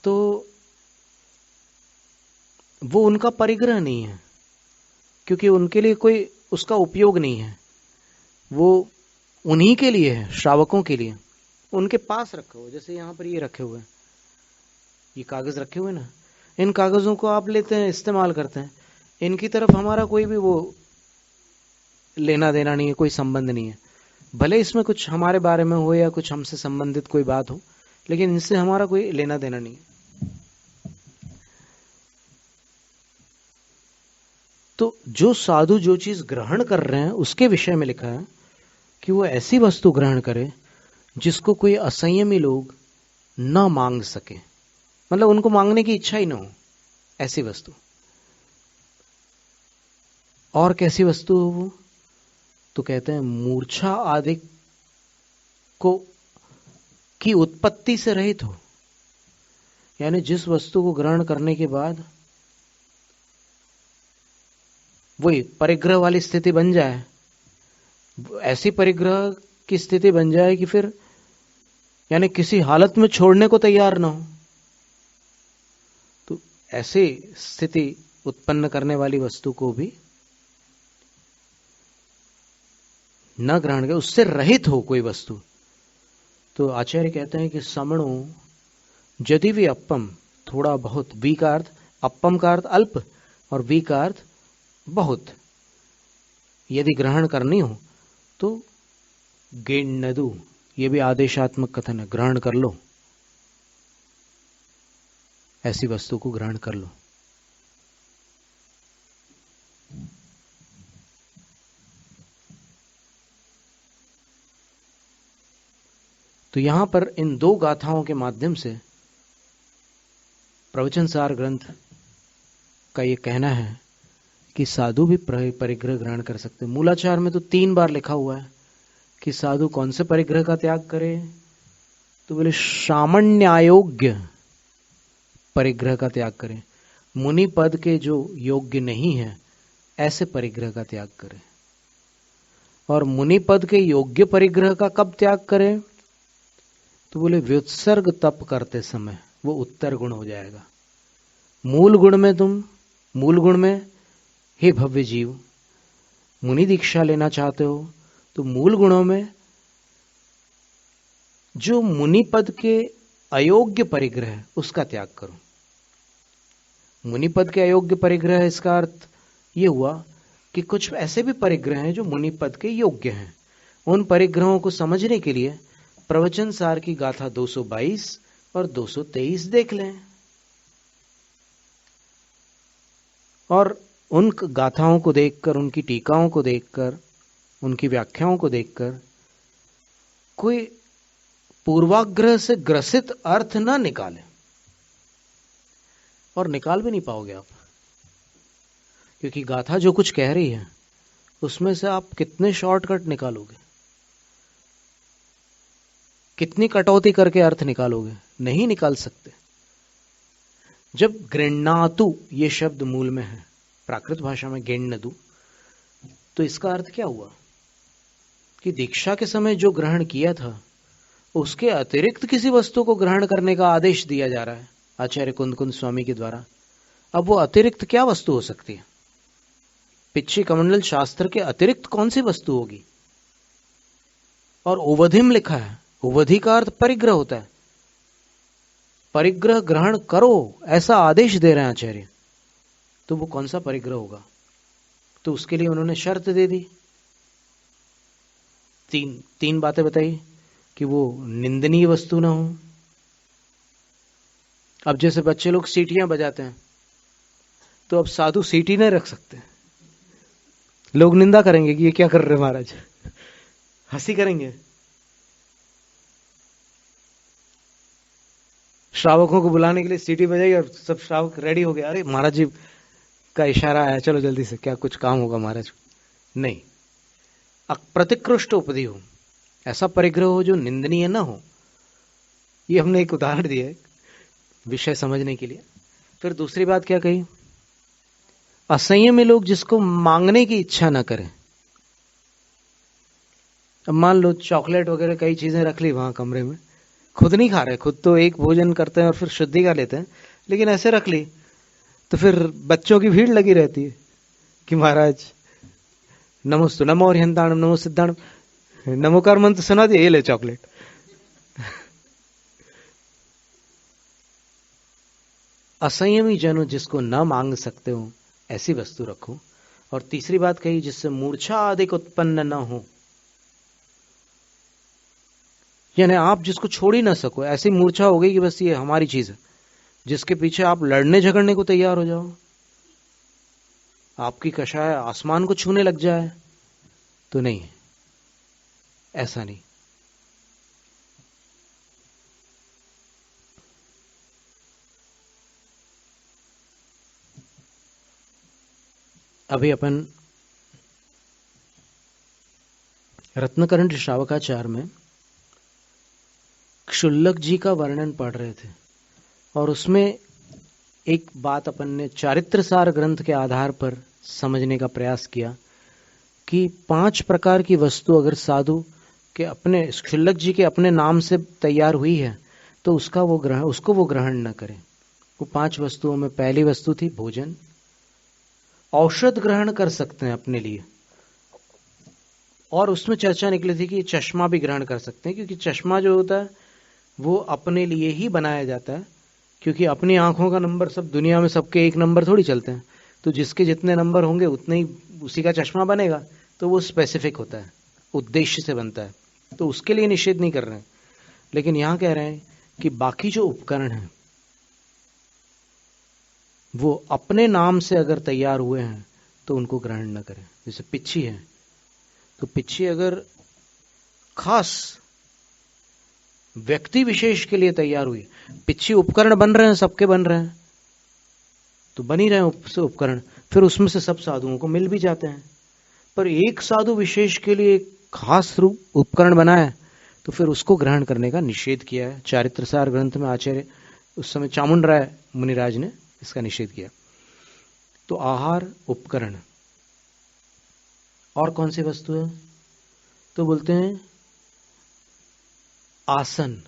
तो वो उनका परिग्रह नहीं है, क्योंकि उनके लिए कोई उसका उपयोग नहीं है। वो उन्हीं के लिए है, श्रावकों के लिए। उनके पास रखे हुए, जैसे यहां पर ये रखे हुए हैं, ये कागज रखे हुए ना, इन कागजों को आप लेते हैं, इस्तेमाल करते हैं। इनकी तरफ हमारा कोई भी वो लेना देना नहीं है, कोई संबंध नहीं है। भले इसमें कुछ हमारे बारे में हो या कुछ हमसे संबंधित कोई बात हो, लेकिन इनसे हमारा कोई लेना देना नहीं है। तो जो साधु जो चीज ग्रहण कर रहे हैं उसके विषय में लिखा है कि वो ऐसी वस्तु ग्रहण करे जिसको कोई असंयमी लोग न मांग सके, मतलब उनको मांगने की इच्छा ही ना हो, ऐसी वस्तु। और कैसी वस्तु हो वो? तो कहते हैं मूर्छा आदि को की उत्पत्ति से रहित हो, यानी जिस वस्तु को ग्रहण करने के बाद वही परिग्रह वाली स्थिति बन जाए, ऐसी परिग्रह की स्थिति बन जाए कि फिर यानी किसी हालत में छोड़ने को तैयार ना हो, तो ऐसी स्थिति उत्पन्न करने वाली वस्तु को भी न ग्रहण कर, उससे रहित हो कोई वस्तु। तो आचार्य कहते हैं कि समणो यदि भी अपम, थोड़ा बहुत, वी का अर्थ, अपम का अर्थ अल्प और वी का अर्थ बहुत, यदि ग्रहण करनी हो तो गेण्णदु, ये भी आदेशात्मक कथन है, ग्रहण कर लो, ऐसी वस्तु को ग्रहण कर लो। तो यहां पर इन दो गाथाओं के माध्यम से प्रवचन सार ग्रंथ का ये कहना है कि साधु भी परिग्रह ग्रहण कर सकते हैं। मूलाचार में तो 3 बार लिखा हुआ है कि साधु कौन से परिग्रह का त्याग करे, तो बोले सामान्यायोग्य परिग्रह का त्याग करें, मुनि पद के जो योग्य नहीं है ऐसे परिग्रह का त्याग करें। और मुनि पद के योग्य परिग्रह का कब त्याग करें, तो बोले व्युत्सर्ग तप करते समय, वो उत्तर गुण हो जाएगा। मूल गुण में हे भव्य जीव, मुनि दीक्षा लेना चाहते हो तो मूल गुणों में जो मुनि पद के अयोग्य परिग्रह है उसका त्याग करो। मुनि पद के अयोग्य परिग्रह, इसका अर्थ ये हुआ कि कुछ ऐसे भी परिग्रह हैं जो मुनि पद के योग्य हैं। उन परिग्रहों को समझने के लिए प्रवचन सार की गाथा 222 और 223 देख लें, और उन गाथाओं को देखकर, उनकी टीकाओं को देखकर, उनकी व्याख्याओं को देखकर कोई पूर्वाग्रह से ग्रसित अर्थ ना निकालें, और निकाल भी नहीं पाओगे आप, क्योंकि गाथा जो कुछ कह रही है उसमें से आप कितने शॉर्टकट निकालोगे, कितनी कटौती करके अर्थ निकालोगे, नहीं निकाल सकते। जब गृह्णातु ये शब्द मूल में है, प्राकृत भाषा में गृह्णतु, तो इसका अर्थ क्या हुआ कि दीक्षा के समय जो ग्रहण किया था उसके अतिरिक्त किसी वस्तु को ग्रहण करने का आदेश दिया जा रहा है आचार्य कुंद स्वामी के द्वारा। अब वो अतिरिक्त क्या वस्तु हो सकती है? पिच्छी कमंडल शास्त्र के अतिरिक्त कौन सी वस्तु होगी? और उवधिम लिखा है, उवधि का अर्थ परिग्रह होता है। परिग्रह ग्रहण करो ऐसा आदेश दे रहे हैं आचार्य, तो वो कौन सा परिग्रह होगा? तो उसके लिए उन्होंने शर्त दे दी, तीन बातें बताई कि वो निंदनीय वस्तु ना हो। अब जैसे बच्चे लोग सीटियां बजाते हैं, तो अब साधु सीटी नहीं रख सकते, लोग निंदा करेंगे कि ये क्या कर रहे महाराज, हंसी करेंगे। श्रावकों को बुलाने के लिए सीटी बजाई और सब श्रावक रेडी हो गए, अरे महाराज जी का इशारा आया, चलो जल्दी से, क्या कुछ काम होगा महाराज। नहीं, प्रतिकृष्ट उपधि हो, ऐसा परिग्रह हो जो निंदनीय ना हो। ये हमने एक उदाहरण दिया है विषय समझने के लिए। फिर दूसरी बात क्या कही? असंयमी लोग जिसको मांगने की इच्छा ना करें। अब मान लो चॉकलेट वगैरह कई चीजें रख ली वहां कमरे में, खुद नहीं खा रहे, खुद तो एक भोजन करते हैं और फिर शुद्धि का लेते हैं, लेकिन ऐसे रख ली तो फिर बच्चों की भीड़ लगी रहती है कि महाराज नमोस्तु, नमो अर्हंताणम, नमो सिद्धाणम, नमोकार मंत्र सुना दिया, ये ले चॉकलेट। असंयमी जनों जिसको न मांग सकते हो ऐसी वस्तु रखो। और तीसरी बात कही, जिससे मूर्छा आदि उत्पन्न न हो, यानी आप जिसको छोड़ ही ना सको, ऐसी मूर्छा हो गई कि बस ये हमारी चीज है, जिसके पीछे आप लड़ने झगड़ने को तैयार हो जाओ, आपकी कषाय आसमान को छूने लग जाए, तो नहीं, ऐसा नहीं। अभी अपन रत्नकरंठ श्रावकाचार में क्षुल्लक जी का वर्णन पढ़ रहे थे, और उसमें एक बात अपन ने चारित्र सार ग्रंथ के आधार पर समझने का प्रयास किया कि 5 प्रकार की वस्तु अगर साधु के अपने, क्षुल्लक जी के अपने नाम से तैयार हुई है तो उसको वो ग्रहण न करें। वो 5 वस्तुओं में पहली वस्तु थी भोजन। औषध ग्रहण कर सकते हैं अपने लिए, और उसमें चर्चा निकली थी कि चश्मा भी ग्रहण कर सकते हैं, क्योंकि चश्मा जो होता है वो अपने लिए ही बनाया जाता है, क्योंकि अपनी आंखों का नंबर सब दुनिया में सबके एक नंबर थोड़ी चलते हैं, तो जिसके जितने नंबर होंगे उतने ही उसी का चश्मा बनेगा, तो वो स्पेसिफिक होता है, उद्देश्य से बनता है, तो उसके लिए निषेध नहीं कर रहे हैं। लेकिन यहां कह रहे हैं कि बाकी जो उपकरण हैं वो अपने नाम से अगर तैयार हुए हैं तो उनको ग्रहण न करें। जैसे पिच्छी है, तो पिच्छी अगर खास व्यक्ति विशेष के लिए तैयार हुई। पिछे उपकरण बन रहे हैं, सबके बन रहे हैं, तो बन ही रहे हैं उपकरण, फिर उसमें से सब साधुओं को मिल भी जाते हैं। पर एक साधु विशेष के लिए खास रूप उपकरण बना है, तो फिर उसको ग्रहण करने का निषेध किया है। चारित्रसार ग्रंथ में आचार्य उस समय चामुंड राय मुनिराज ने इसका निषेध किया। तो आहार, उपकरण, और कौन सी वस्तु है? तो बोलते हैं आसन।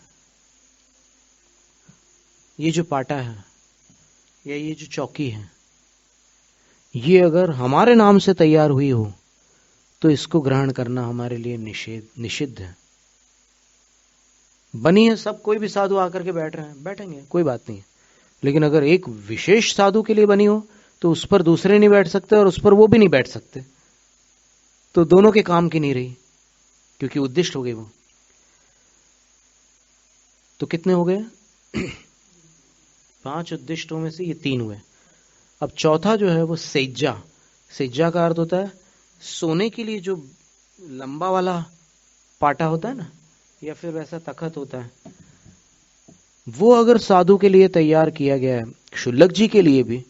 ये जो पाटा है या ये जो चौकी है, ये अगर हमारे नाम से तैयार हुई हो तो इसको ग्रहण करना हमारे लिए निषिद्ध है। बनी है सब, कोई भी साधु आकर के बैठ रहे हैं, बैठेंगे, कोई बात नहीं है। लेकिन अगर एक विशेष साधु के लिए बनी हो तो उस पर दूसरे नहीं बैठ सकते और उस पर वो भी नहीं बैठ सकते, तो दोनों के काम की नहीं रही, क्योंकि उद्दिष्ट हो गई वो। तो कितने हो गए? 5 उद्दिष्टों में से ये 3 हुए। अब चौथा जो है वो सेज्जा। सेज्जा का अर्थ होता है सोने के लिए जो लंबा वाला पाटा होता है ना, या फिर वैसा तखत होता है, वो अगर साधु के लिए तैयार किया गया है, क्षुल्लक जी के लिए भी,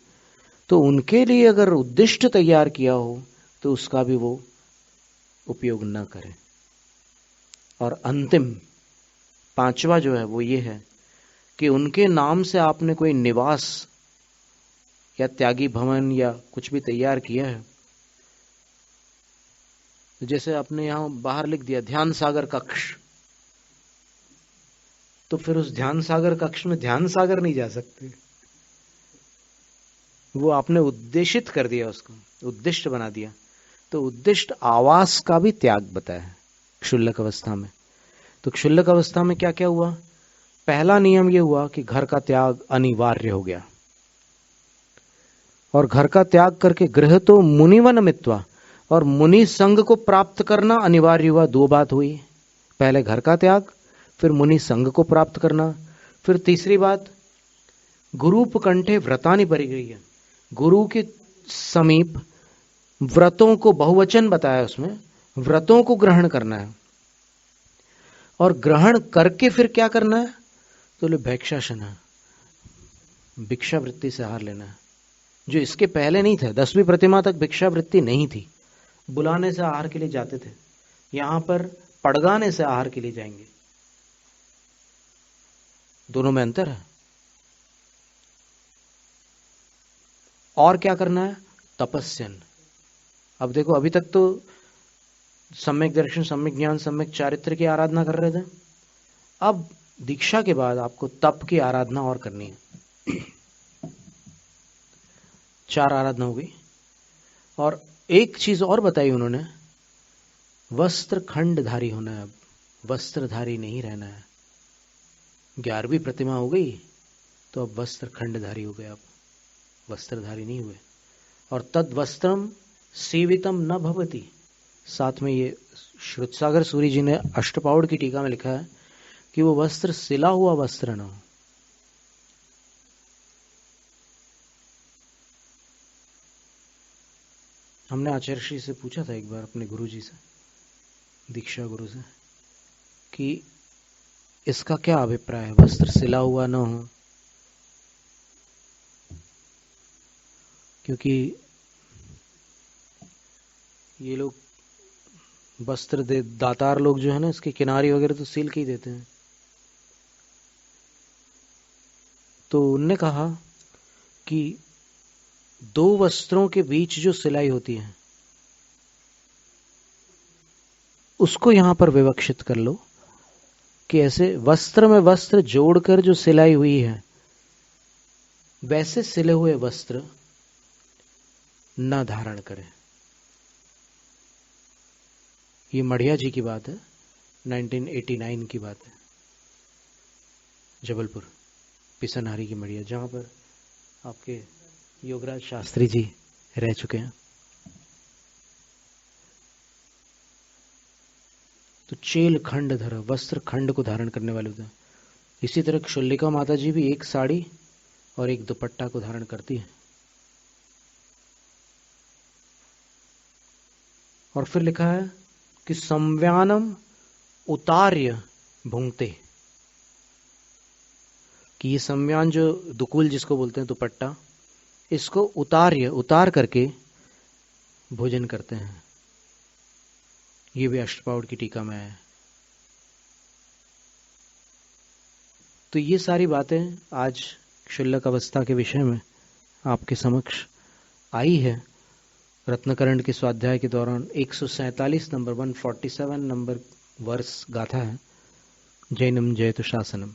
तो उनके लिए अगर उद्दिष्ट तैयार किया हो तो उसका भी वो उपयोग न करें। और अंतिम 5वां जो है वो ये है कि उनके नाम से आपने कोई निवास या त्यागी भवन या कुछ भी तैयार किया है, जैसे आपने यहां बाहर लिख दिया ध्यान सागर कक्ष, तो फिर उस ध्यान सागर कक्ष में ध्यान सागर नहीं जा सकते, वो आपने उद्देशित कर दिया, उसको उद्दिष्ट बना दिया। तो उद्दिष्ट आवास का भी त्याग बताया क्षुल्लक अवस्था में। तो क्षुल्लक अवस्था में क्या क्या हुआ? पहला नियम यह हुआ कि घर का त्याग अनिवार्य हो गया, और घर का त्याग करके गृह तो मुनिवन मित्वा, और मुनि संघ को प्राप्त करना अनिवार्य हुआ। 2 बात हुई, पहले घर का त्याग, फिर मुनि संघ को प्राप्त करना। फिर तीसरी बात, गुरुपकंठे व्रतानि परिगृह्य, गुरु के समीप व्रतों को बहुवचन बताया, उसमें व्रतों को ग्रहण करना है। और ग्रहण करके फिर क्या करना है? तो ले भिक्षाशना, भिक्षा वृत्ति से आहार लेना है, जो इसके पहले नहीं था। 10वीं प्रतिमा तक भिक्षा वृत्ति नहीं थी, बुलाने से आहार के लिए जाते थे, यहां पर पड़गाने से आहार के लिए जाएंगे। दोनों में अंतर है। और क्या करना है? तपस्यन। अब देखो, अभी तक तो सम्यक दर्शन, सम्यक ज्ञान, सम्यक चारित्र की आराधना कर रहे थे, अब दीक्षा के बाद आपको तप की आराधना और करनी है। 4 आराधना हो गई। और एक चीज और बताई उन्होंने, वस्त्र खंडधारी होना है। अब वस्त्रधारी नहीं रहना है। 11वीं प्रतिमा हो गई तो अब वस्त्र खंडधारी हो गए, अब वस्त्रधारी नहीं हुए। और तद वस्त्रम सेवितम न भवति, साथ में ये श्रुतसागर सूरी जी ने अष्टपाउड़ की टीका में लिखा है कि वो वस्त्र सिला हुआ वस्त्र न हो। हमने आचार्य श्री से पूछा था एक बार, अपने गुरु जी से, दीक्षा गुरु से, कि इसका क्या अभिप्राय है, वस्त्र सिला हुआ न हो? क्योंकि ये लोग वस्त्र दे, दातार लोग जो है ना, इसके किनारे वगैरह तो सिल के ही देते हैं। तो उनने कहा कि 2 वस्त्रों के बीच जो सिलाई होती है उसको यहां पर विवक्षित कर लो कि ऐसे वस्त्र में वस्त्र जोड़कर जो सिलाई हुई है, वैसे सिले हुए वस्त्र न धारण करें। ये मढ़िया जी की बात है, 1989 की बात है, जबलपुर पिसनहारी की मढ़िया, जहां पर आपके योगराज शास्त्री जी रह चुके हैं। तो चेल खंड धर, वस्त्र खंड को धारण करने वाले होते हैं। इसी तरह क्षुल्लिका माता जी भी एक साड़ी और एक दुपट्टा को धारण करती है। और फिर लिखा है कि संव्यानम उतार्य भुंगते, कि ये सम्यान जो दुकुल जिसको बोलते हैं दुपट्टा, इसको उतार करके भोजन करते हैं। ये भी अष्टपाउड की टीका में है। तो ये सारी बातें आज क्षुल्लक अवस्था के विषय में आपके समक्ष आई है। रत्नकरण के स्वाध्याय के दौरान 147 नंबर 147 नंबर वर्ष गाथा है, जैनम जयतु शासनम।